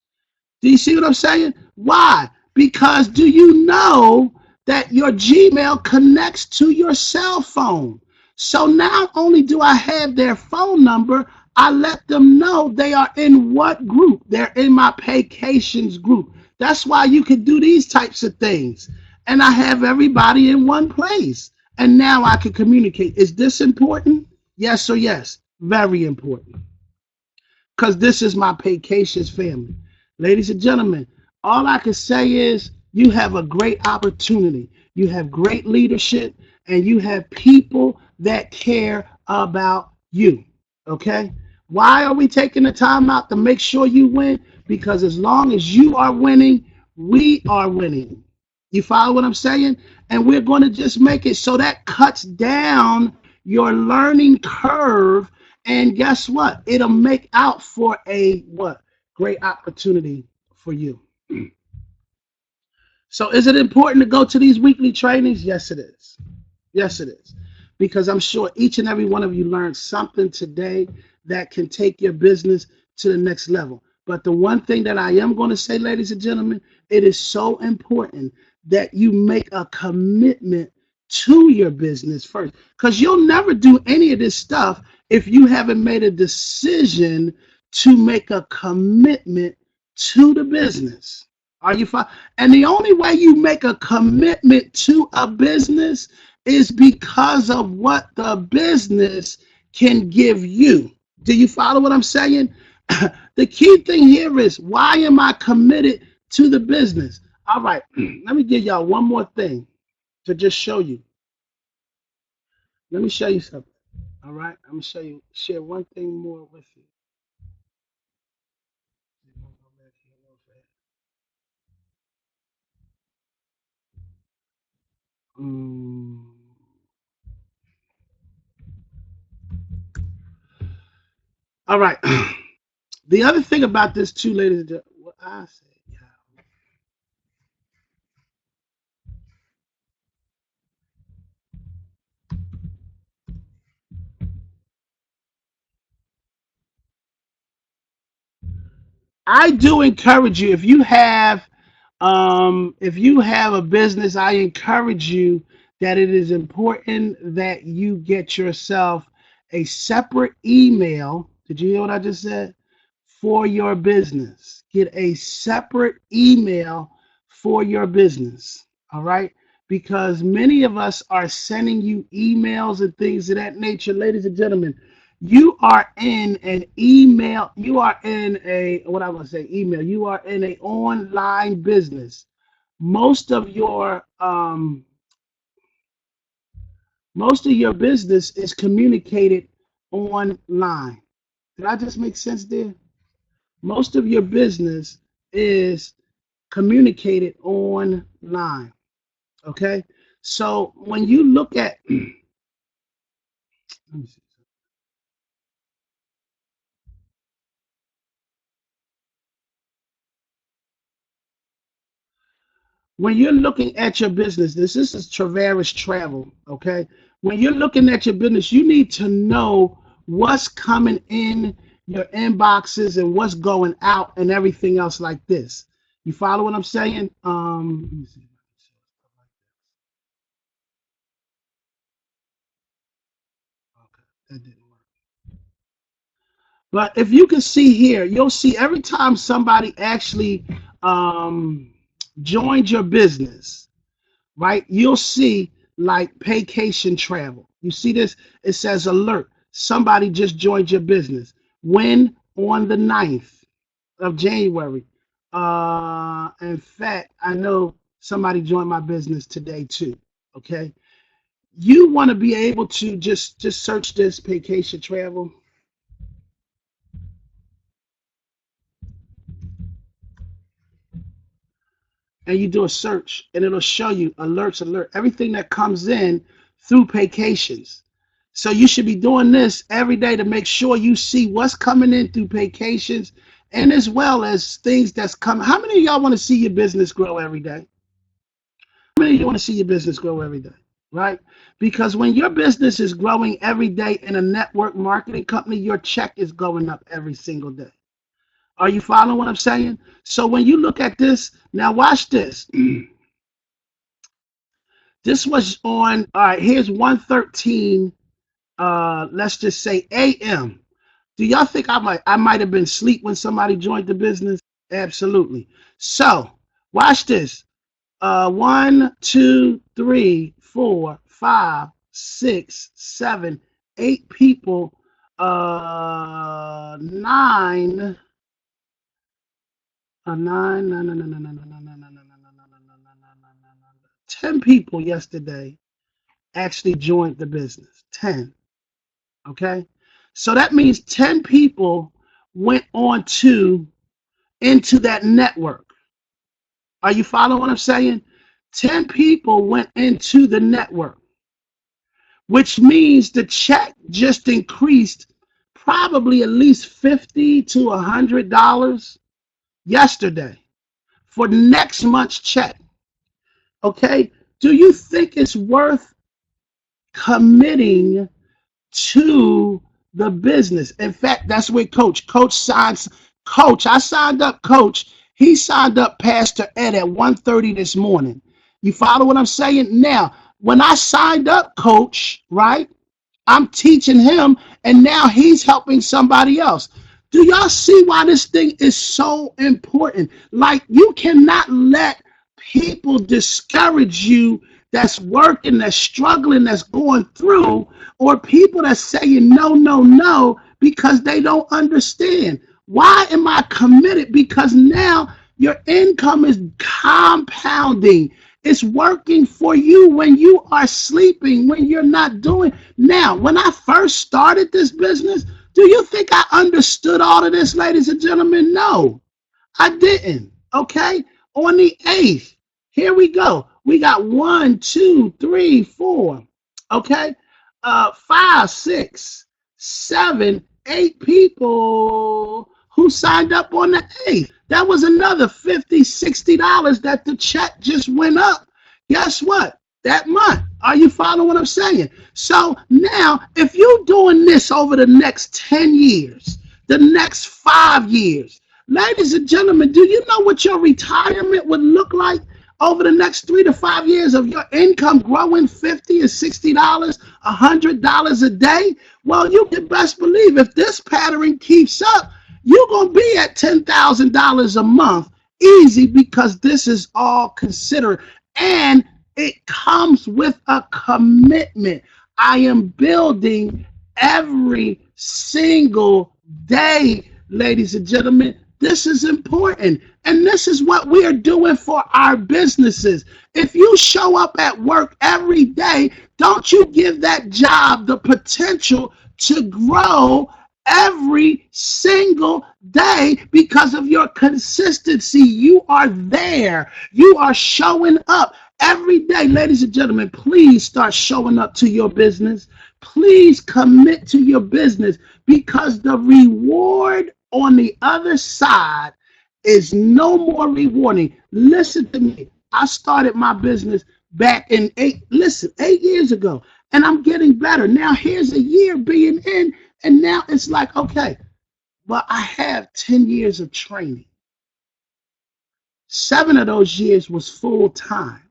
Do you see what I'm saying? Why? Because do you know that your Gmail connects to your cell phone? So not only do I have their phone number, I let them know they are in what group. They're in my vacations group. That's why you can do these types of things. And I have everybody in one place. And now I can communicate. Is this important? Yes or yes? Very important, because this is my vacations family. Ladies and gentlemen, all I can say is you have a great opportunity. You have great leadership and you have people that care about you. Okay? Why are we taking the time out to make sure you win? Because as long as you are winning, we are winning. You follow what I'm saying? And we're going to just make it so that cuts down your learning curve. And guess what? It'll make out for a what? Great opportunity for you. So is it important to go to these weekly trainings? Yes, it is. Yes, it is. Because I'm sure each and every one of you learned something today that can take your business to the next level. But the one thing that I am going to say, ladies and gentlemen, it is so important that you make a commitment to your business first. Because you'll never do any of this stuff if you haven't made a decision to make a commitment to the business. Are you fine? And the only way you make a commitment to a business is because of what the business can give you. Do you follow what I'm saying? The key thing here is, why am I committed to the business? All right, let me give y'all one more thing to just show you. Let me show you something. All right, I'm gonna share one thing more with you. Mm. All right. The other thing about this too, ladies and gentlemen, what I said, yeah. I do encourage you, if you have a business, I encourage you that it is important that you get yourself a separate email. Did you hear what I just said? For your business. Get a separate email for your business. All right? Because many of us are sending you emails and things of that nature. Ladies and gentlemen, you are in an email, you are in a, what I want to say, email, you are in an online business. Most of your business is communicated online. Did I just make sense there? Most of your business is communicated online. Okay, so when you look at let me see. When you're looking at your business, this is Travaris Travel, okay? When you're looking at your business, you need to know what's coming in your inboxes and what's going out and everything else like this. You follow what I'm saying? Let me see. Okay, that didn't work. But if you can see here, you'll see every time somebody actually um, joins your business, right? You'll see like vacation travel. You see this? It says alert. Somebody just joined your business. When? On the 9th of January. In fact, I know somebody joined my business today too. Okay. You want to be able to just search this vacation travel, and you do a search and it'll show you alerts, alert, everything that comes in through vacations. So you should be doing this every day to make sure you see what's coming in through vacations and as well as things that's coming. How many of y'all want to see your business grow every day? How many of you want to see your business grow every day? Right? Because when your business is growing every day in a network marketing company, your check is going up every single day. Are you following what I'm saying? So when you look at this, now watch this. This was on, all right, here's 1:13, let's just say AM. Do y'all think I might have been asleep when somebody joined the business? Absolutely. So watch this. 1, 2, 3, 4, 5, 6, 7, 8 people. 9. 10 people yesterday actually joined the business. 10. Okay. So that means 10 people went on into that network. Are you following what I'm saying? 10 people went into the network, which means the check just increased probably at least $50 to $100 yesterday for next month's check. Okay. Do you think it's worth committing to the business? In fact, that's where Coach signs. I signed up Coach. He signed up Pastor Ed at 1:30 this morning. You follow what I'm saying? Now, when I signed up Coach, right, I'm teaching him, and now he's helping somebody else. Do y'all see why this thing is so important? Like, you cannot let people discourage you that's working, that's struggling, that's going through, or people that's saying no, no, no, because they don't understand. Why am I committed? Because now your income is compounding. It's working for you when you are sleeping, when you're not doing. Now, when I first started this business, do you think I understood all of this, ladies and gentlemen? No, I didn't. Okay. On the 8th, here we go. We got 1, 2, 3, 4. Okay. 5, 6, 7, 8 people who signed up on the 8th. That was another $50, $60 that the check just went up. Guess what? That month. Are you following what I'm saying? So now, if you're doing this over the next 10 years, the next 5 years, ladies and gentlemen, do you know what your retirement would look like over the next 3 to 5 years of your income growing $50 or $60, $100 a day? Well, you can best believe if this pattern keeps up, you're going to be at $10,000 a month easy, because this is all considered, and it comes with a commitment. I am building every single day, ladies and gentlemen. This is important. And this is what we are doing for our businesses. If you show up at work every day, don't you give that job the potential to grow every single day because of your consistency. You are there. You are showing up every day. Ladies and gentlemen, please start showing up to your business. Please commit to your business, because the reward on the other side is no more rewarding. Listen to me. I started my business back in 8 years ago, and I'm getting better. Now here's a year being in, and now it's like, okay, well, I have 10 years of training. 7 of those years was full time.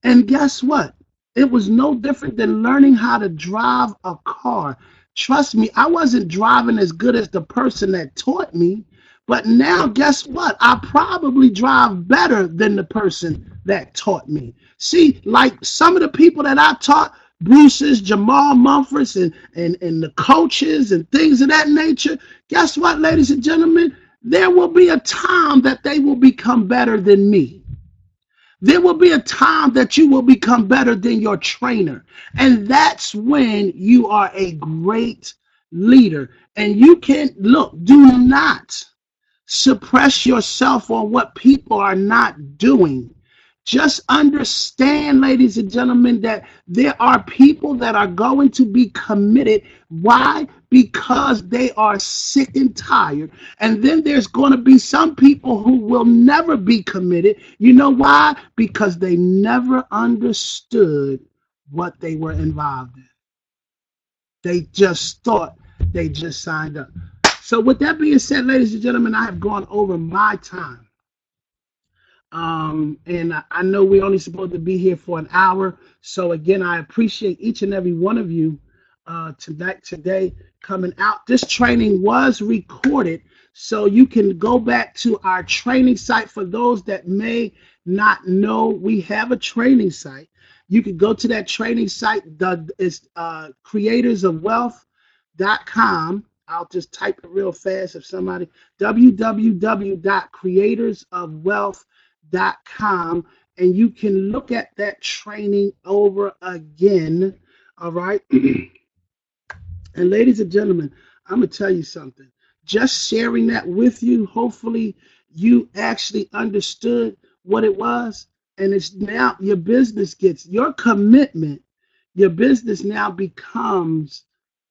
And guess what? It was no different than learning how to drive a car. Trust me, I wasn't driving as good as the person that taught me, but now guess what? I probably drive better than the person that taught me. See, like some of the people that I taught, Bruce's, Jamal Mumfords, and the coaches and things of that nature, guess what, ladies and gentlemen? There will be a time that they will become better than me. There will be a time that you will become better than your trainer. And that's when you are a great leader. And you can, look, do not suppress yourself on what people are not doing. Just understand, ladies and gentlemen, that there are people that are going to be committed. Why? Because they are sick and tired. And then there's going to be some people who will never be committed. You know why? Because they never understood what they were involved in. They just thought they just signed up. So, with that being said, ladies and gentlemen, I have gone over my time. And I know we're only supposed to be here for an hour. So again, I appreciate each and every one of you today coming out. This training was recorded, so you can go back to our training site. For those that may not know, we have a training site. You can go to that training site. It's creatorsofwealth.com. I'll just type it real fast if somebody www.creatorsofwealth.com, and you can look at that training over again. All right. And ladies and gentlemen, I'm going to tell you something. Just sharing that with you, hopefully you actually understood what it was. And it's now your business gets your commitment, your business now becomes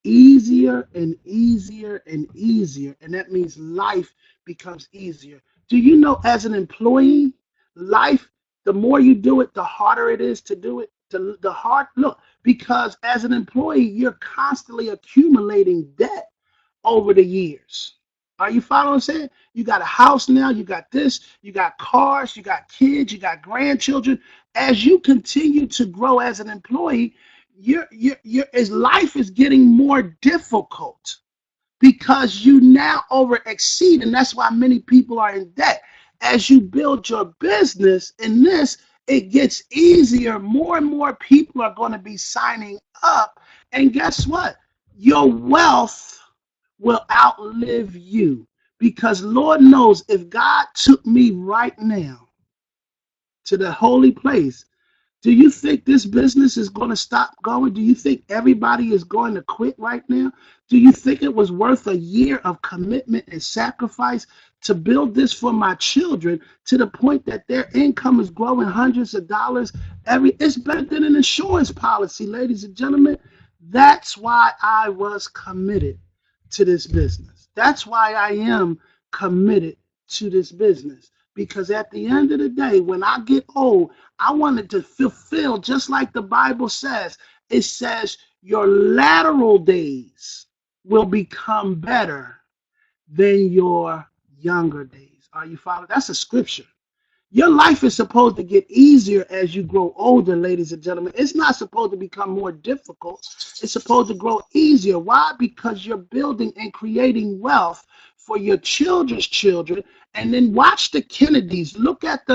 easier and easier and easier. And that means life becomes easier. Do you know, as an employee, life, the more you do it, the harder it is to do it. The hard look, because as an employee, you're constantly accumulating debt over the years. Are you following what I'm saying? You got a house now, you got this, you got cars, you got kids, you got grandchildren. As you continue to grow as an employee, as life is getting more difficult because you now over exceed, and that's why many people are in debt. As you build your business in this, it gets easier. More and more people are going to be signing up, and guess what? Your wealth will outlive you, because Lord knows, if God took me right now to the holy place, do you think this business is going to stop going? Do you think everybody is going to quit right now? Do you think it was worth a year of commitment and sacrifice to build this for my children, to the point that their income is growing hundreds of dollars it's better than an insurance policy, ladies and gentlemen. That's why I was committed to this business. That's why I am committed to this business. Because at the end of the day, when I get old, I wanted to fulfill, just like the Bible says. It says your lateral days will become better than your younger days. Are you following? That's a scripture. Your life is supposed to get easier as you grow older, ladies and gentlemen. It's not supposed to become more difficult. It's supposed to grow easier. Why? Because you're building and creating wealth for your children's children. And then watch the Kennedys. Look at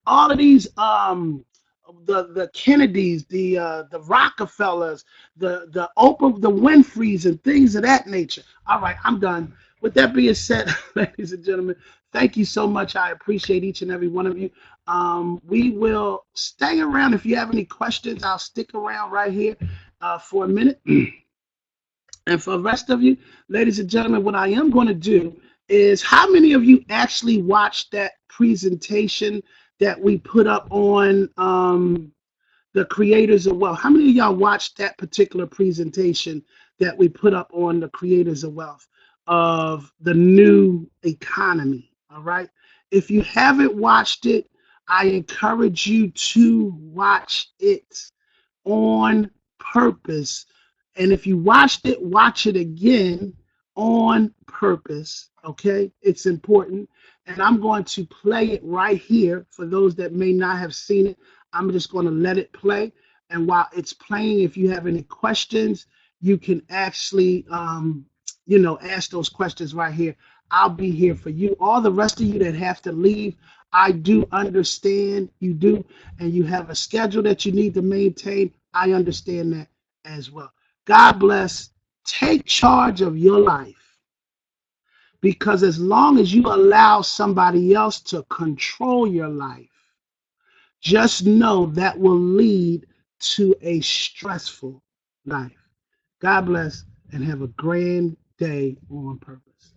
all of these the Kennedys, the Rockefellers, the Oprah, the Winfreys, and things of that nature. All right, I'm done. With that being said, ladies and gentlemen, thank you so much. I appreciate each and every one of you. We will stay around. If you have any questions, I'll stick around right here for a minute. And for the rest of you, ladies and gentlemen, what I am going to do is, how many of you actually watched that presentation that we put up on the Creators of Wealth? How many of y'all watched that particular presentation that we put up on the Creators of Wealth of the new economy? All right. If you haven't watched it, I encourage you to watch it on purpose. And if you watched it, watch it again on purpose. Okay. It's important. And I'm going to play it right here for those that may not have seen it. I'm just going to let it play. And while it's playing, if you have any questions, you can actually, ask those questions right here. I'll be here for you. All the rest of you that have to leave, I do understand you do, and you have a schedule that you need to maintain. I understand that as well. God bless. Take charge of your life, because as long as you allow somebody else to control your life, just know that will lead to a stressful life. God bless, and have a grand day on purpose.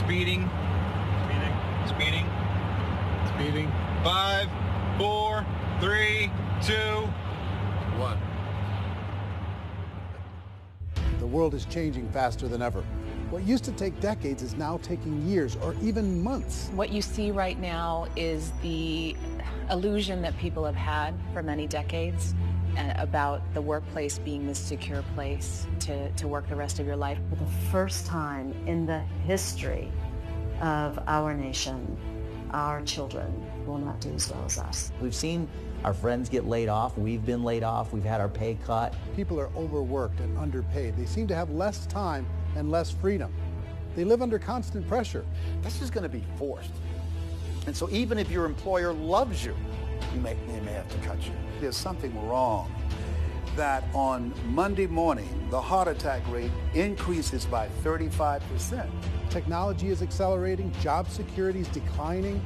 Speeding. Speeding. Speeding. 5, 4, 3, 2, 1. The world is changing faster than ever. What used to take decades is now taking years or even months. What you see right now is the illusion that people have had for many decades about the workplace being this secure place to work the rest of your life. For the first time in the history of our nation, our children will not do as well as us. We've seen our friends get laid off. We've been laid off. We've had our pay cut. People are overworked and underpaid. They seem to have less time and less freedom. They live under constant pressure. This is going to be forced. And so even if your employer loves you, they may have to cut you. There's something wrong that on Monday morning, the heart attack rate increases by 35%. Technology is accelerating, job security is declining.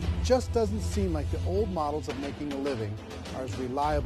It just doesn't seem like the old models of making a living are as reliable